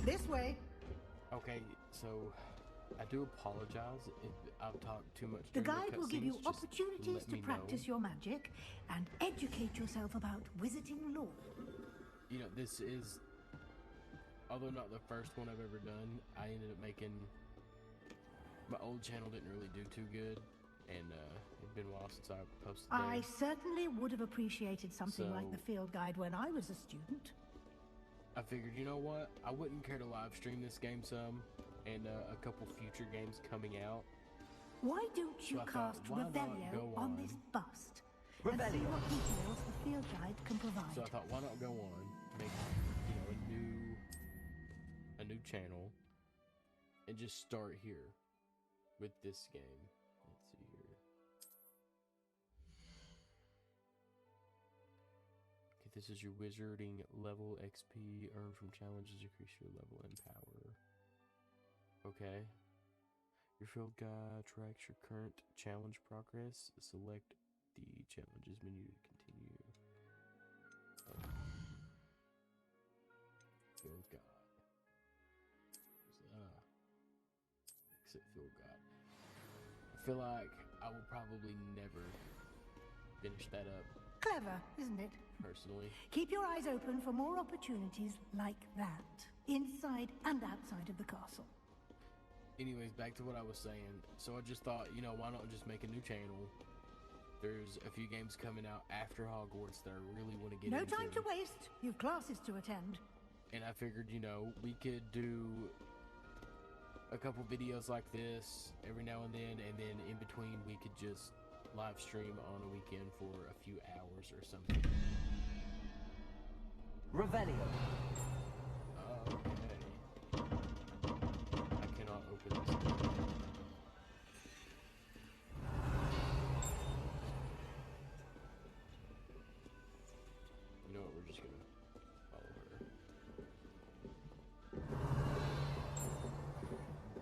This way. Okay, so I do apologize if I've talked too much. The during guide will give you cutscenes, just opportunities let to me practice know. your magic and educate yourself about wizarding lore. You know, this is, although not the first one I've ever done, I ended up making, my old channel didn't really do too good, and it'd been a while since I posted there. I certainly would have appreciated something like the So- field guide when I was a student. I figured, you know what, I wouldn't care to live stream this game some, and a couple future games coming out. Why don't you So I thought, cast why not Revelio go on this bust? And see Revelio. what details the field guide can provide. So I thought, why not go on, make, you know, a new channel, and just start here with this game. Let's see here. Okay, this is your wizarding level XP earned from challenges. Increase your level and power. Okay. Your field guide tracks your current challenge progress. Select the challenges menu to continue. Field guide. Exit field guide. I feel like I will probably never finish that up. Clever, isn't it? personally. Keep your eyes open for more opportunities like that, inside and outside of the castle. Anyways, back to what I was saying. So I just thought, you know, why not just make a new channel? There's a few games coming out after Hogwarts that I really want to get into. No time to waste. You've classes to attend. And I figured, you know, we could do a couple videos like this every now and then in between we could just live stream on a weekend for a few hours or something. Revelio. Okay. I cannot open this. You know what, we're just gonna follow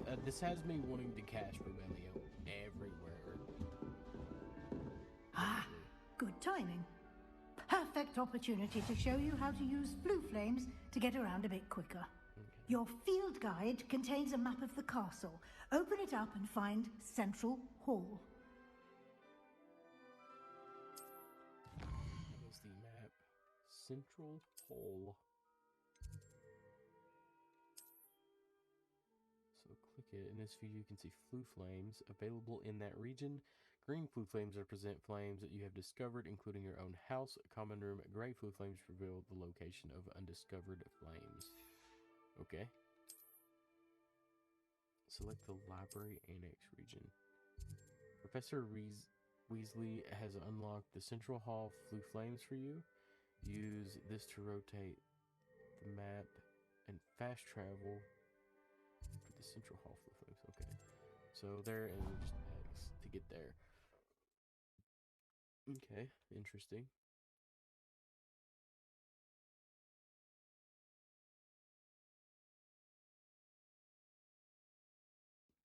her. This has me wanting to cast Revelio everywhere. Ah, good timing. Perfect opportunity to show you how to use blue flames to get around a bit quicker. Okay. Your field guide contains a map of the castle. Open it up and find Central Hall. That is the map. Central Hall. So click it. In this view, you can see flue flames available in that region. Green flue flames represent flames that you have discovered, including your own house. Common room. Gray flue flames reveal the location of undiscovered flames. Okay. Select the library annex region. Professor Weasley has unlocked the Central Hall flue flames for you. Use this to rotate the map and fast travel for the Central Hall flue flames. Okay. So there, and then just X to get there. Okay, interesting.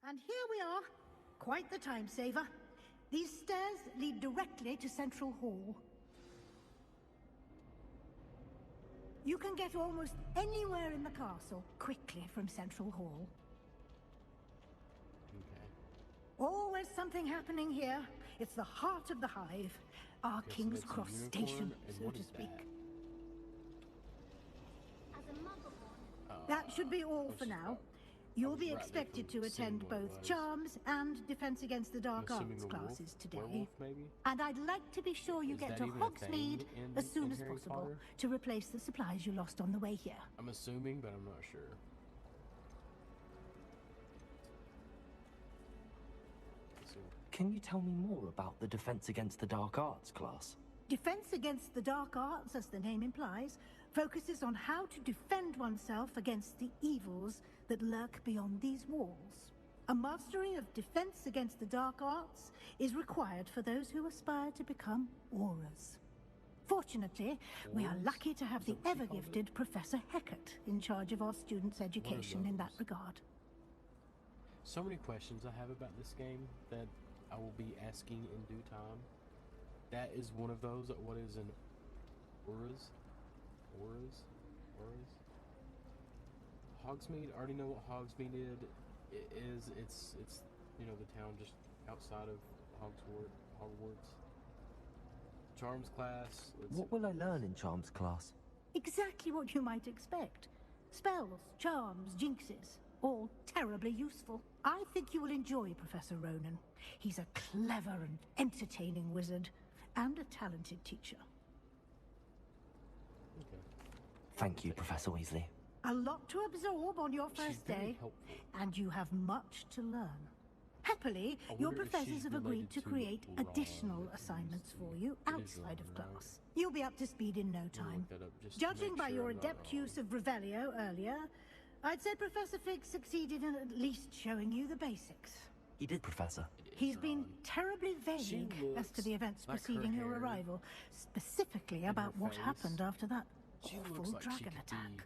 And here we are. Quite the time saver. These stairs lead directly to Central Hall. You can get almost anywhere in the castle quickly from Central Hall. Okay. Always something happening here. It's the heart of the hive. Our Okay, so King's that's a Cross unicorn, station, and so what to is speak. that? As a muggle. That should be all for she's now. about- You'll was be right there expected from to seeing attend what it both was. Charms and Defense Against the I'm Dark assuming Arts a wolf? classes today. Werewolf, maybe? And I'd like to be sure you Is get that to even a thing Hogsmeade as soon in as Harry possible Potter? to replace the supplies you lost on the way here. I'm assuming, but I'm not sure. So, Can you tell me more about the Defense Against the Dark Arts class? Defense Against the Dark Arts, as the name implies, focuses on how to defend oneself against the evils that lurk beyond these walls. A mastery of Defense Against the Dark Arts is required for those who aspire to become Aurors. Fortunately, we are Aurors? lucky to have Is the that what she called ever-gifted Professor Hecat in charge of our students' education in that those? regard. so many questions I have about this game that I will be asking in due time. That is one of those. What is an Auras? Auras? Auras? Hogsmeade. I already know what Hogsmeade is. It's you know, the town just outside of Hogwarts. Charms class. What will I learn in Charms class? Exactly what you might expect. Spells, charms, jinxes, all terribly useful. I think you will enjoy Professor Ronan. He's a clever and entertaining wizard, and a talented teacher. Okay. Thank you, Professor Weasley. A lot to absorb on your She's first very day, helpful. and you have much to learn. Happily, I your wonder if professors she's have agreed related to to create Ron additional that we assignments used for to- you It is outside of Ron, right? class. You'll be up to speed in no I'm gonna time. look that up just to Judging make by sure your I'm not adept wrong. use of Revelio earlier, I'd say Professor Fig succeeded in at least showing you the basics. He did, Professor. He's It's been Ron. terribly She vague as to the looks events like her preceding your hair arrival, specifically and about her what face. happened after that She awful looks like she dragon could attack. be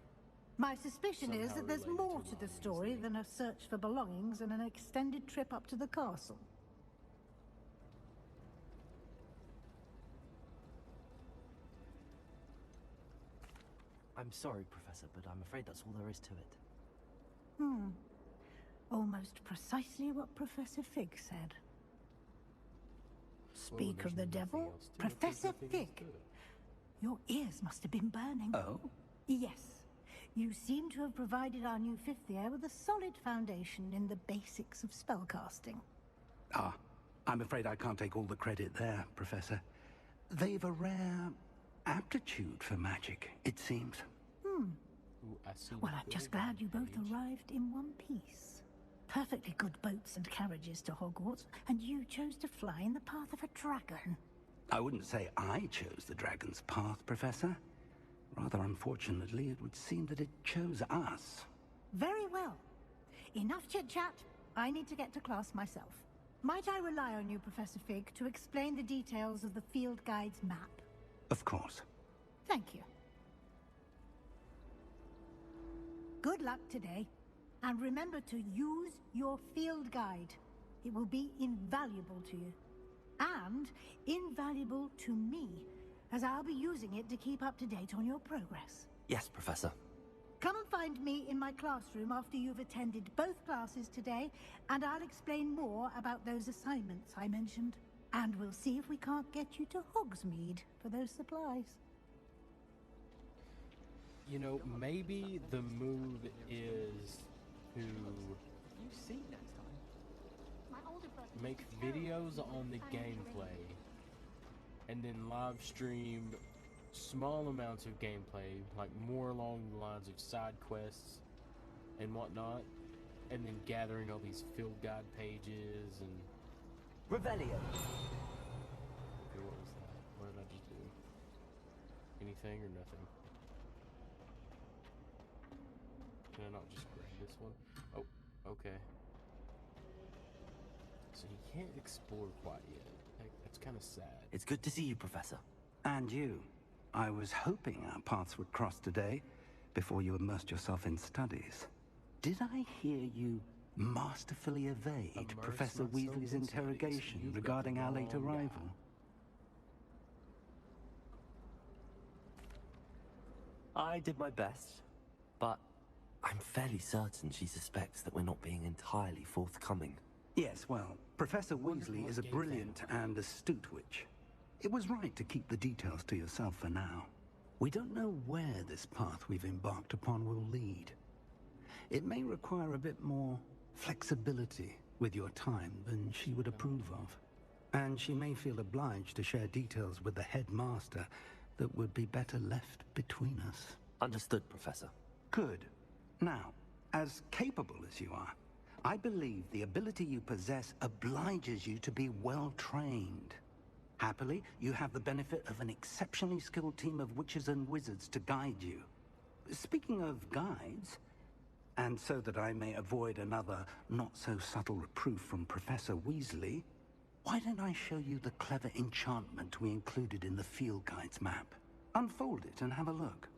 My suspicion is somehow that there's related more to to the Ron story Weasley. than a search for belongings and an extended trip up to the castle. I'm sorry, Professor, but I'm afraid that's all there is to it. Almost precisely what Professor Fig said. Speak of the devil, Professor Fig. Your ears must have been burning. Oh? Yes. You seem to have provided our new fifth year with a solid foundation in the basics of spellcasting. Ah, I'm afraid I can't take all the credit there, Professor. They've a rare aptitude for magic, it seems. Well, I'm just glad you both arrived in one piece. Perfectly good boats and carriages to Hogwarts, and you chose to fly in the path of a dragon. I wouldn't say I chose the dragon's path, Professor. Rather unfortunately, it would seem that it chose us. Very well. Enough chit-chat. I need to get to class myself. Might I rely on you, Professor Fig, to explain the details of the field guide's map? Of course. Thank you. Good luck today, and remember to use your field guide. It will be invaluable to you, and invaluable to me, as I'll be using it to keep up to date on your progress. Yes, Professor. Come and find me in my classroom after you've attended both classes today, and I'll explain more about those assignments I mentioned. And we'll see if we can't get you to Hogsmeade for those supplies. You know, maybe the move is to make videos on the gameplay and then live stream small amounts of gameplay, like more along the lines of side quests and whatnot, and then gathering all these field guide pages and... Revelio! Okay, what was that? What did I just do? Anything or nothing? Can I not just grab this one? Oh, okay. So you can't explore quite yet. That's kind of sad. It's good to see you, Professor. And you. I was hoping our paths would cross today, before you immersed yourself in studies. Did I hear you masterfully evade Professor Weasley's interrogation regarding our late arrival? I did my best, but I'm fairly certain she suspects that we're not being entirely forthcoming. Yes, well, Professor Weasley is a brilliant and astute witch. It was right to keep the details to yourself for now. We don't know where this path we've embarked upon will lead. It may require a bit more flexibility with your time than she would approve of. And she may feel obliged to share details with the headmaster that would be better left between us. Understood, Professor. Good. Now, as capable as you are, I believe the ability you possess obliges you to be well trained. Happily, you have the benefit of an exceptionally skilled team of witches and wizards to guide you. Speaking of guides, and so that I may avoid another not-so-subtle reproof from Professor Weasley, why don't I show you the clever enchantment we included in the field guide's map? Unfold it and have a look.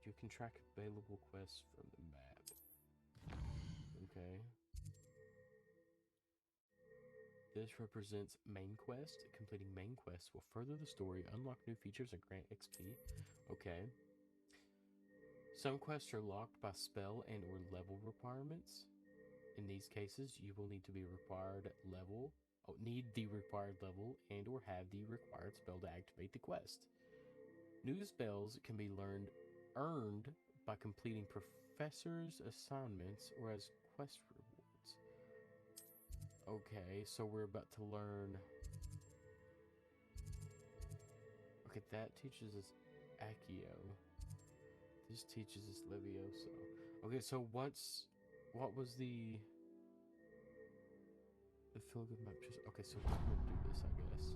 You can track available quests from the map. Okay. This represents main quest. Completing main quests will further the story, unlock new features, and grant XP. Okay. Some quests are locked by spell and or level requirements. In these cases, you will need the required level and or have the required spell to activate the quest. New spells can be earned by completing professors' assignments or as quest rewards. Okay, so we're about to learn... Okay, that teaches us Accio. This teaches us Levioso. Okay, so what was the feel-good map? Okay, so we're gonna do this, I guess.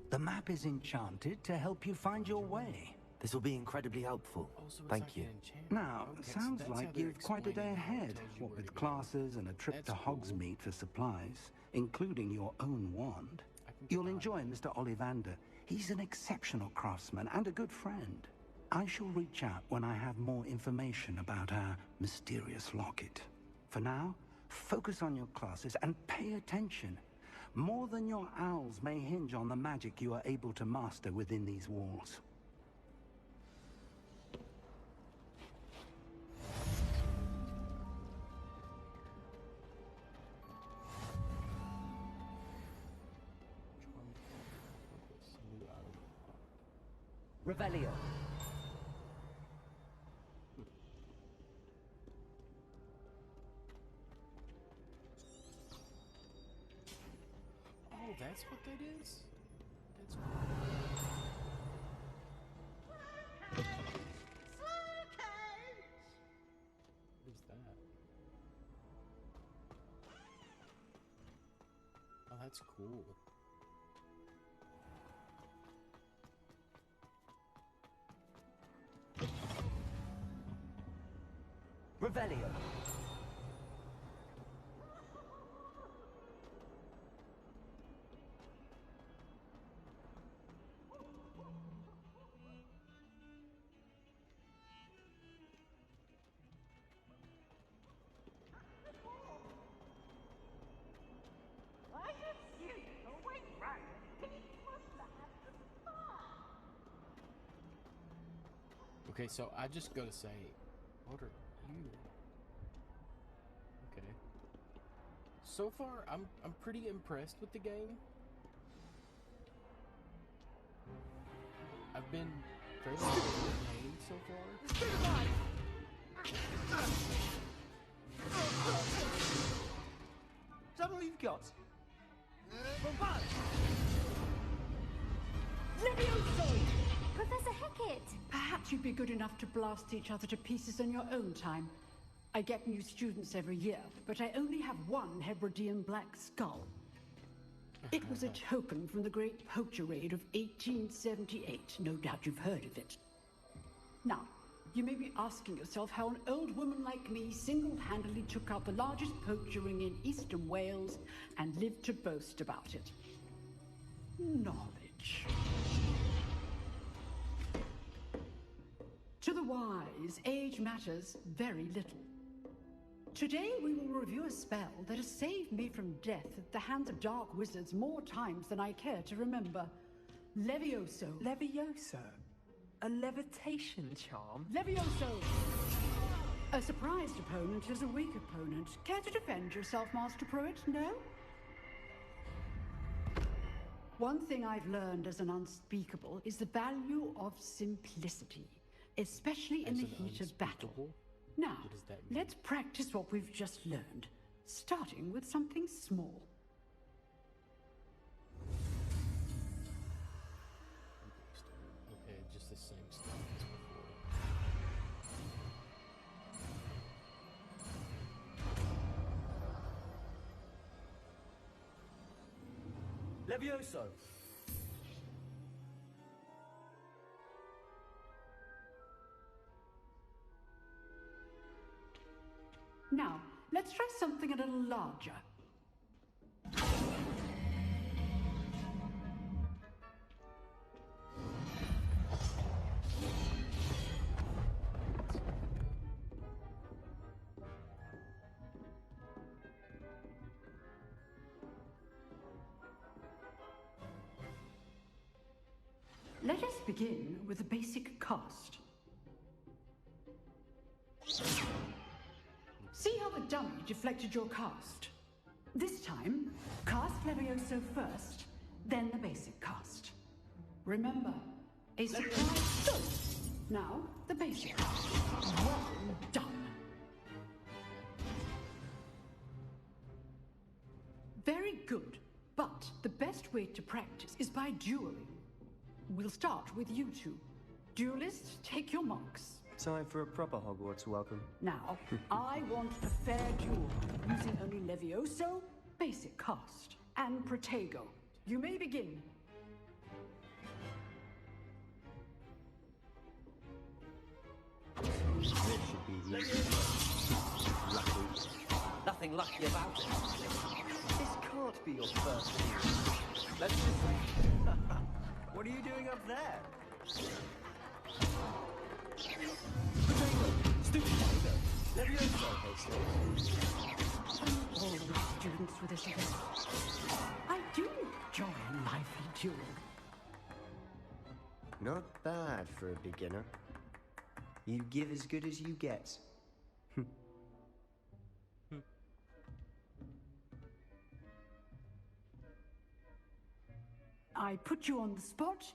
The map is enchanted to help you find your way. This will be incredibly helpful. Thank you. Now, sounds like you've quite a day ahead, what with classes and a trip to Hogsmeade for supplies, including your own wand. You'll enjoy Mr. Ollivander. He's an exceptional craftsman and a good friend. I shall reach out when I have more information about our mysterious locket. For now, focus on your classes and pay attention. More than your owls may hinge on the magic you are able to master within these walls. Revelio. Oh, that's what that is? That's What is that? Oh, that's cool. Revelio. Okay, so I just gotta say, what are you? Okay. So far, I'm pretty impressed with the game. I've been fairly entertained so far. Is that all you've got? Professor Hecat! Perhaps you'd be good enough to blast each other to pieces in your own time. I get new students every year, but I only have one Hebridean black skull. It was a token from the Great Poacher Raid of 1878. No doubt you've heard of it. Now, you may be asking yourself how an old woman like me single-handedly took out the largest poacher ring in eastern Wales and lived to boast about it. Knowledge. To the wise, age matters very little. Today we will review a spell that has saved me from death at the hands of dark wizards more times than I care to remember. Levioso. Levioso? A levitation charm? Levioso! A surprised opponent is a weak opponent. Care to defend yourself, Master Pruitt? No? One thing I've learned as an unspeakable is the value of simplicity, especially in the heat of battle. Now, let's practice what we've just learned, starting with something small. Okay, just the same stuff as before. Levioso. Now, let's try something a little larger. Let us begin with a basic cast. See how the dummy deflected your cast? This time, cast Levioso first, then the basic cast. Remember, a surprise. Good. Now, the basic cast. Well done. Very good, but the best way to practice is by dueling. We'll start with you two. Duelists, take your marks. Time for a proper Hogwarts welcome. Now, I want a fair duel, using only Levioso, basic cast, and Protego. You may begin. This should be easy. Lucky. Nothing lucky about it. This can't be your first duel. Let's just... What are you doing up there? Stupid Potato! Levioso, All the students for this event. I do enjoy a lively duel. Not bad for a beginner. You give as good as you get. I put you on the spot.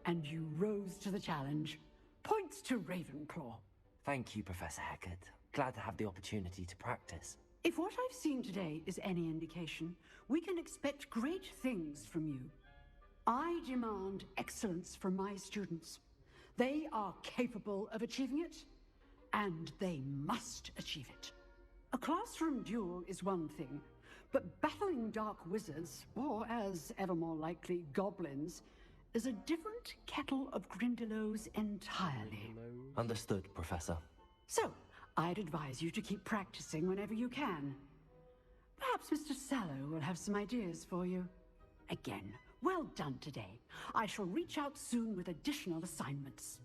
and you rose to the challenge. Points to Ravenclaw. Thank you, Professor Hecat. Glad to have the opportunity to practice. If what I've seen today is any indication, we can expect great things from you. I demand excellence from my students. They are capable of achieving it, and they must achieve it. A classroom duel is one thing, but battling dark wizards, or as ever more likely, goblins, is a different kettle of Grindylows entirely. Understood, Professor. So, I'd advise you to keep practicing whenever you can. Perhaps Mr. Sallow will have some ideas for you. Again, well done today. I shall reach out soon with additional assignments.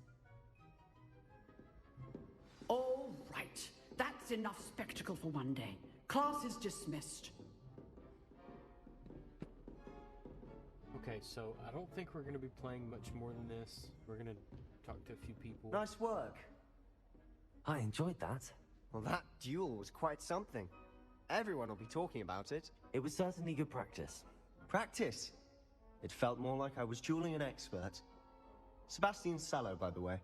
All right. That's enough spectacle for one day. Class is dismissed. Okay, so I don't think we're going to be playing much more than this. We're going to talk to a few people. Nice work. I enjoyed that. Well, that duel was quite something. Everyone will be talking about it. It was certainly good practice. Practice? It felt more like I was dueling an expert. Sebastian Sallow, by the way.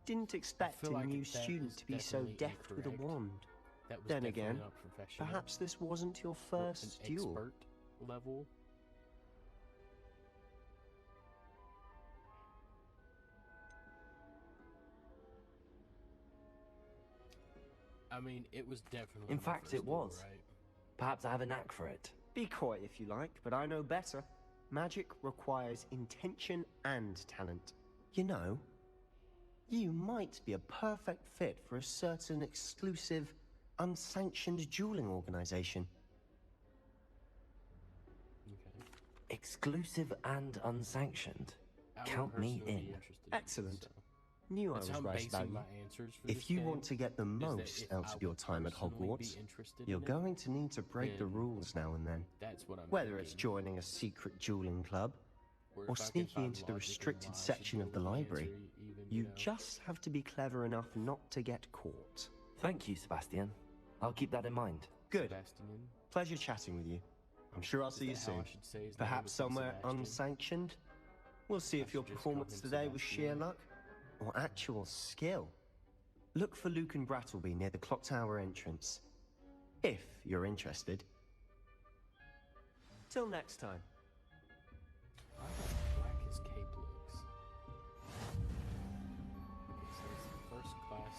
Didn't expect a new student to be so deft with a wand. Then again, perhaps this wasn't your first duel. Expert level. I mean, it was definitely. In fact, it was. Right? Perhaps I have a knack for it. Be coy if you like, but I know better. Magic requires intention and talent. You know, you might be a perfect fit for a certain exclusive, unsanctioned dueling organization. Okay. Exclusive and unsanctioned. Count me in. Excellent. Knew I was right about you. If you want to get the most out of your time at Hogwarts, you're going to need to break the rules now and then. Whether it's joining a secret dueling club, or sneaking into the restricted section of the library, you just have to be clever enough not to get caught. Thank you, Sebastian. I'll keep that in mind. Good. Pleasure chatting with you. I'm sure I'll see you soon. Perhaps somewhere unsanctioned? We'll see if your performance today was sheer luck or actual skill. Look for Luke and Brattleby near the clock tower entrance, if you're interested. Till next time. I how black his cape looks. Okay, so it's the first class.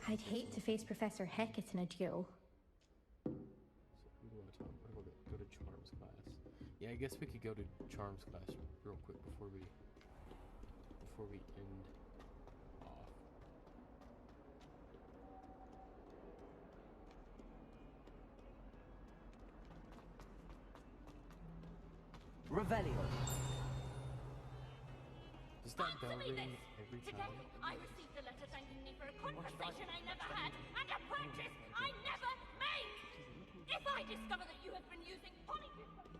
I'd hate to face Professor Hecat in a duel. So who do I talk? What do I go to Charms class? Yeah, I guess we could go to Charms class real quick before we end off. Revelio. Does that bell ring every Today, time? I received a letter thanking me for a conversation I never had and a purchase I never made. If I discover that you have been using polyjuice,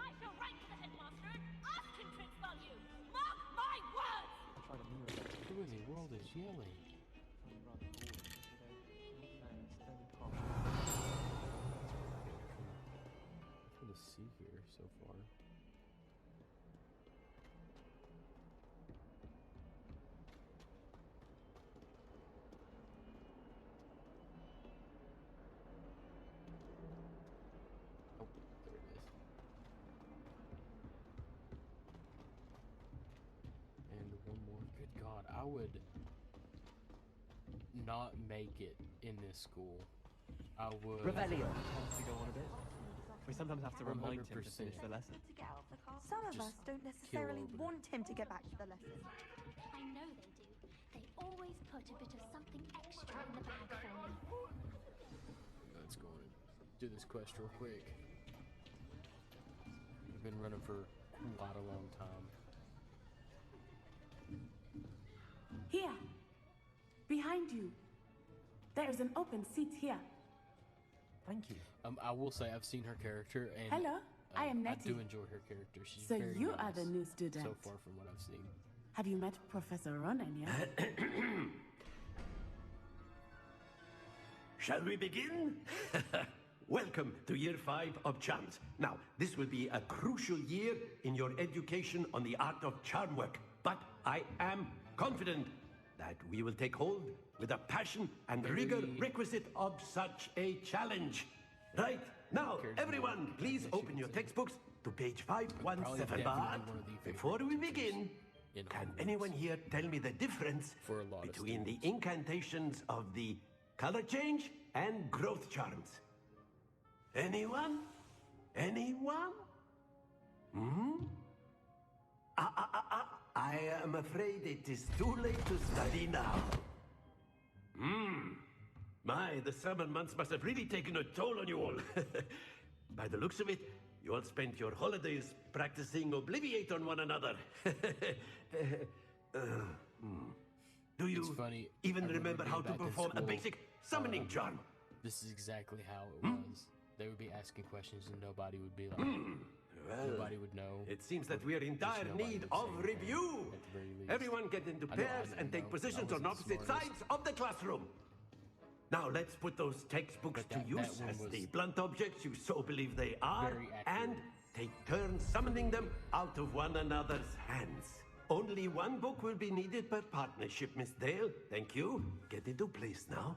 I shall write to the headmaster and ask him to expel you. Mark my words! Who in the world is yelling? Nothing to see here so far. Oh, there it is. And one more. Good God, I would not make it in this school. I would. Revelio. To go on a bit. We sometimes have to remind him to finish the lesson. Some of us don't necessarily want him to get back to the lesson. I know they do. They always put a bit of something extra in the bag for me. Let's go and do this quest real quick. We've been running for quite a long time. Here. Behind you. There is an open seat here. Thank you. I will say I've seen her character, and Hello, I am Nettie. I do enjoy her character. She's So very you nice are the new student. so far from what I've seen. Have you met Professor Ronan yet? Shall we begin? welcome to Year 5 of Charms. Now, this will be a crucial year in your education on the art of charm work, but I am confident that we will take hold with the passion and rigor requisite of such a challenge. Right, now, everyone, please open your textbooks to page 517. But before we begin, can anyone here tell me the difference between the incantations of the color change and growth charms? Anyone? Anyone? I am afraid it is too late to study now. My, the summer months must have really taken a toll on you all. By the looks of it, you all spent your holidays practicing Obliviate on one another. Do you even remember how to perform a basic summoning charm? This is exactly how it was. They would be asking questions and nobody would be like... Well, nobody would know. It seems that we are in dire need of review. Everyone get into pairs and take positions on opposite sides of the classroom. Now let's put those textbooks to use as the blunt objects you so believe they are, and take turns summoning them out of one another's hands. Only one book will be needed per partnership, Miss Dale. Thank you. Get into place now.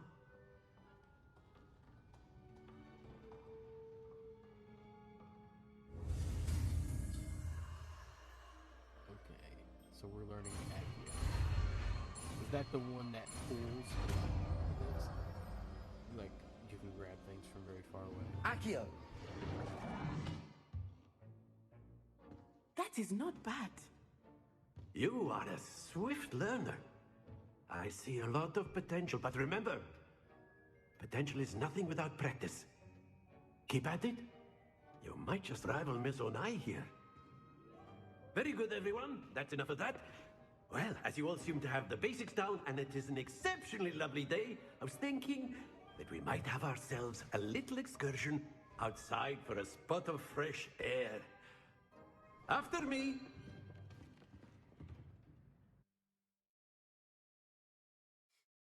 So we're learning Accio. Is that the one that pulls? Like, you can grab things from very far away. Accio! That is not bad. You are a swift learner. I see a lot of potential, but remember, potential is nothing without practice. Keep at it. You might just rival Miss Onai here. Very good, everyone. That's enough of that. Well, as you all seem to have the basics down, and it is an exceptionally lovely day, I was thinking that we might have ourselves a little excursion outside for a spot of fresh air. After me.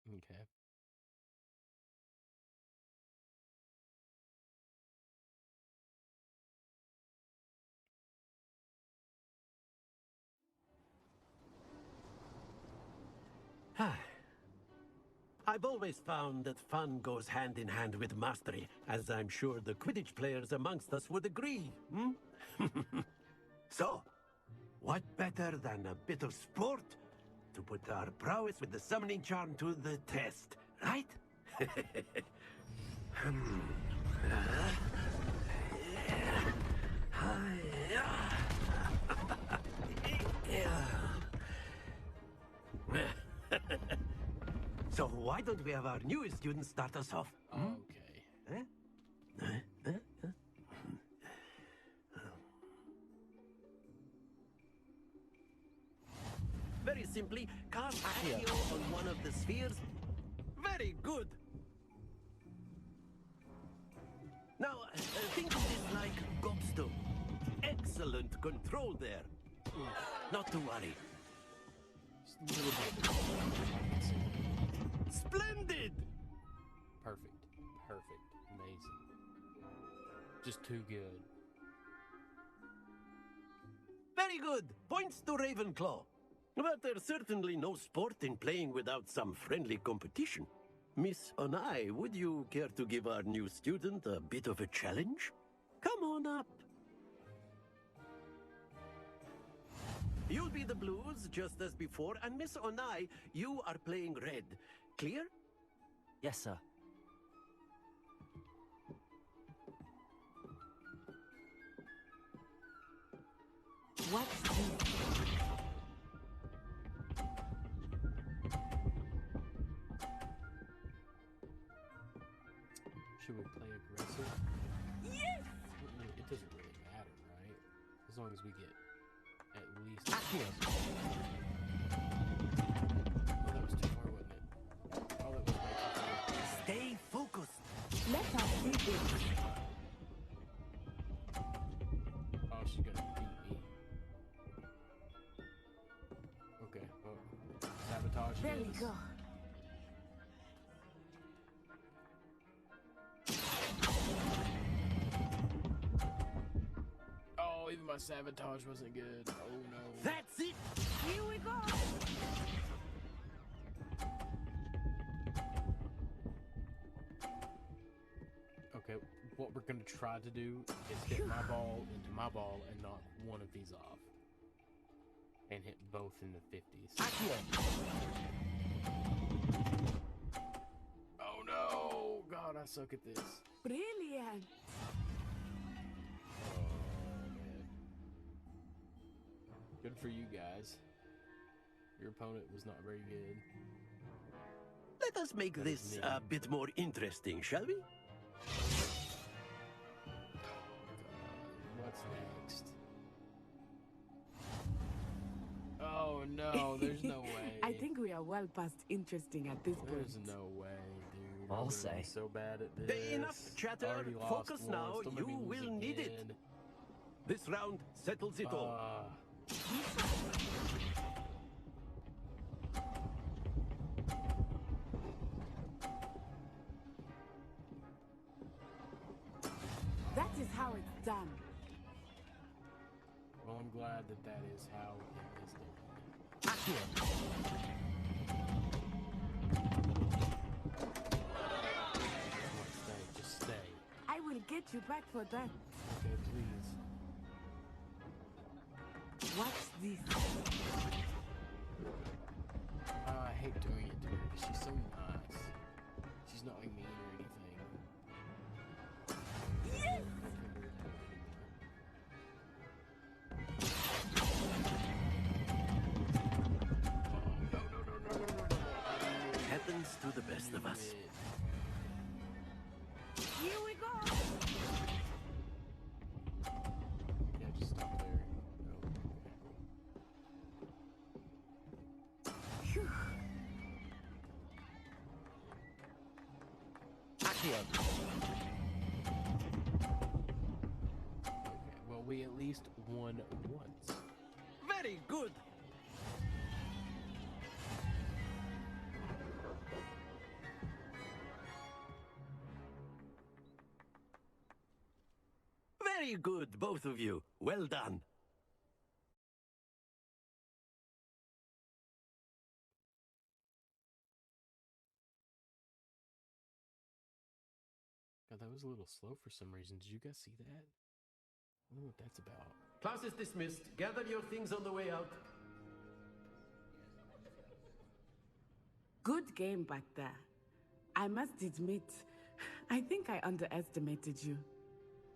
Okay. I've always found that fun goes hand in hand with mastery, as I'm sure the Quidditch players amongst us would agree, So, what better than a bit of sport to put our prowess with the summoning charm to the test, right? So why don't we have our newest student start us off? Okay. Very simply, cast Accio on one of the spheres. Very good. Now, think of this like gobstone. Excellent control there. Not to worry. Just a little bit. Splendid! Perfect. Perfect. Amazing. Just too good. Very good. Points to Ravenclaw. But there's certainly no sport in playing without some friendly competition. Miss Onai, would you care to give our new student a bit of a challenge? Come on up. You'll be the blues, just as before, and Miss Onai, you are playing red. Clear? Yes, sir. What's this? Should we play aggressive? Yes! It doesn't really matter, right? As long as we get at least... Accio! Oh, that was too far, wasn't it? Oh, that was way too far. Stay focused. Let us do this. Oh, she's gonna beat me. Okay, well, sabotage There is... we go. my sabotage wasn't good. Oh no. That's it! Here we go! Okay, what we're gonna try to do is hit my ball into my ball and knock one of these off. And hit both in the 50s. Oh no! God, I suck at this. Brilliant! Oh, man. Good for you guys. Your opponent was not very good. Let us make this a bit more interesting, shall we? What's next? Oh no, there's no way. I think we are well past interesting at this point. There's no way, dude. I'll I'm say. gonna be so bad at this. Enough chatter. Already lost Focus once. now. Don't make You me lose will need it. again. This round settles it all. That is how it's done. Well, I'm glad that that is how it is done. Just stay. I will get you back for that. Okay, please. Watch this. I hate doing it to her because she's so nice. She's not like mean or anything. Yes! Happens to the best of us. Here we go! Yeah, just stop there. Phew. Okay, well, we at least won once. Very good. Very good, both of you. Well done. God, that was a little slow for some reason. Did you guys see that? I don't know what that's about. Class is dismissed. Gather your things on the way out. Good game back there. I must admit, I think I underestimated you.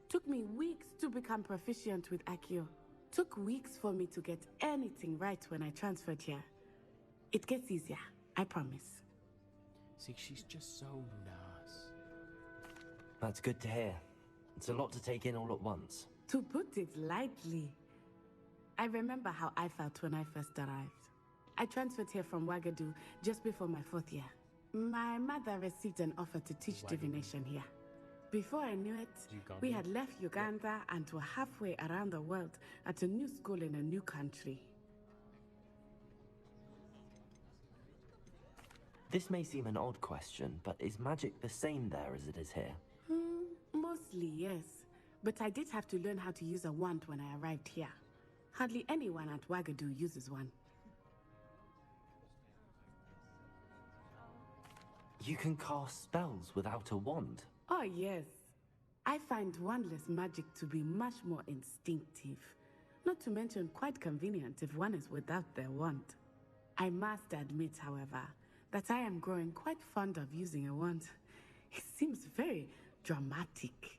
Took me weeks to become proficient with Accio. Took weeks for me to get anything right when I transferred here. It gets easier, I promise. See, she's just so nice. That's good to hear. It's a lot to take in all at once. To put it lightly, I remember how I felt when I first arrived. I transferred here from Wagadu just before my 4th year. My mother received an offer to teach divination here. Before I knew it, we had left Uganda and were halfway around the world at a new school in a new country. This may seem an odd question, but is magic the same there as it is here? Mostly, yes. But I did have to learn how to use a wand when I arrived here. Hardly anyone at Wagadu uses one. You can cast spells without a wand? Oh, yes. I find wandless magic to be much more instinctive. Not to mention quite convenient if one is without their wand. I must admit, however, that I am growing quite fond of using a wand. It seems very dramatic.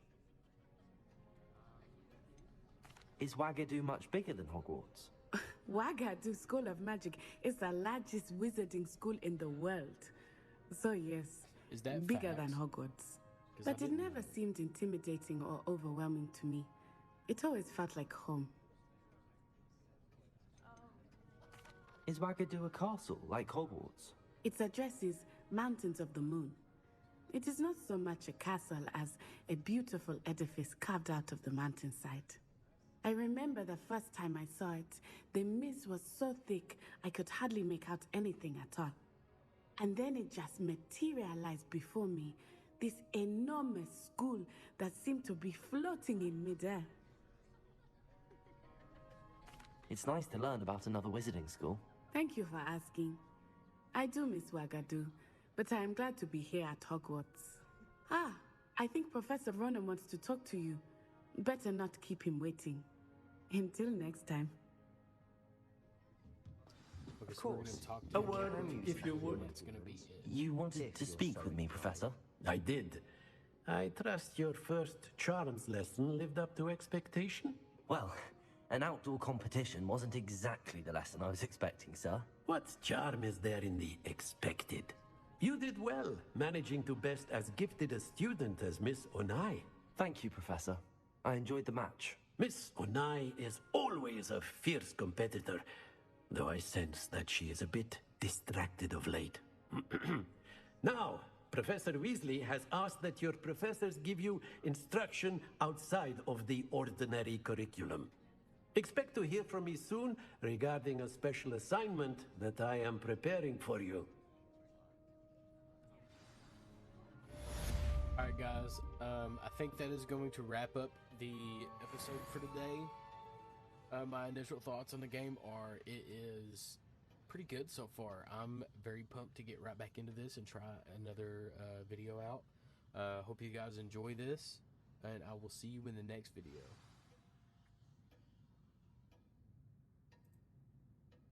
Is Wagadu much bigger than Hogwarts? Wagadu School of Magic is the largest wizarding school in the world. So yes, is that bigger facts? than Hogwarts. But it never seemed intimidating or overwhelming to me. It always felt like home. Is Wagadu a castle, like Hogwarts? Its address is Mountains of the Moon. It is not so much a castle as a beautiful edifice carved out of the mountainside. I remember the first time I saw it, the mist was so thick I could hardly make out anything at all. And then it just materialized before me, this enormous school that seemed to be floating in midair. It's nice to learn about another wizarding school. Thank you for asking. I do miss Wagadu, but I am glad to be here at Hogwarts. Ah, I think Professor Ronan wants to talk to you. Better not keep him waiting. Until next time. Okay, Of so we're course. gonna talk to A word, if you would. That's gonna be it. You wanted to speak with me, Professor? I did. I trust your first charms lesson lived up to expectation? Well, an outdoor competition wasn't exactly the lesson I was expecting, sir. What charm is there in the expected? You did well, managing to best as gifted a student as Miss Onai. Thank you, Professor. I enjoyed the match. Miss Onai is always a fierce competitor, though I sense that she is a bit distracted of late. Now, Professor Weasley has asked that your professors give you instruction outside of the ordinary curriculum. Expect to hear from me soon regarding a special assignment that I am preparing for you. Alright guys, I think that is going to wrap up the episode for today. My initial thoughts on the game are it is pretty good so far. I'm very pumped to get right back into this and try another video out. Hope you guys enjoy this, and I will see you in the next video.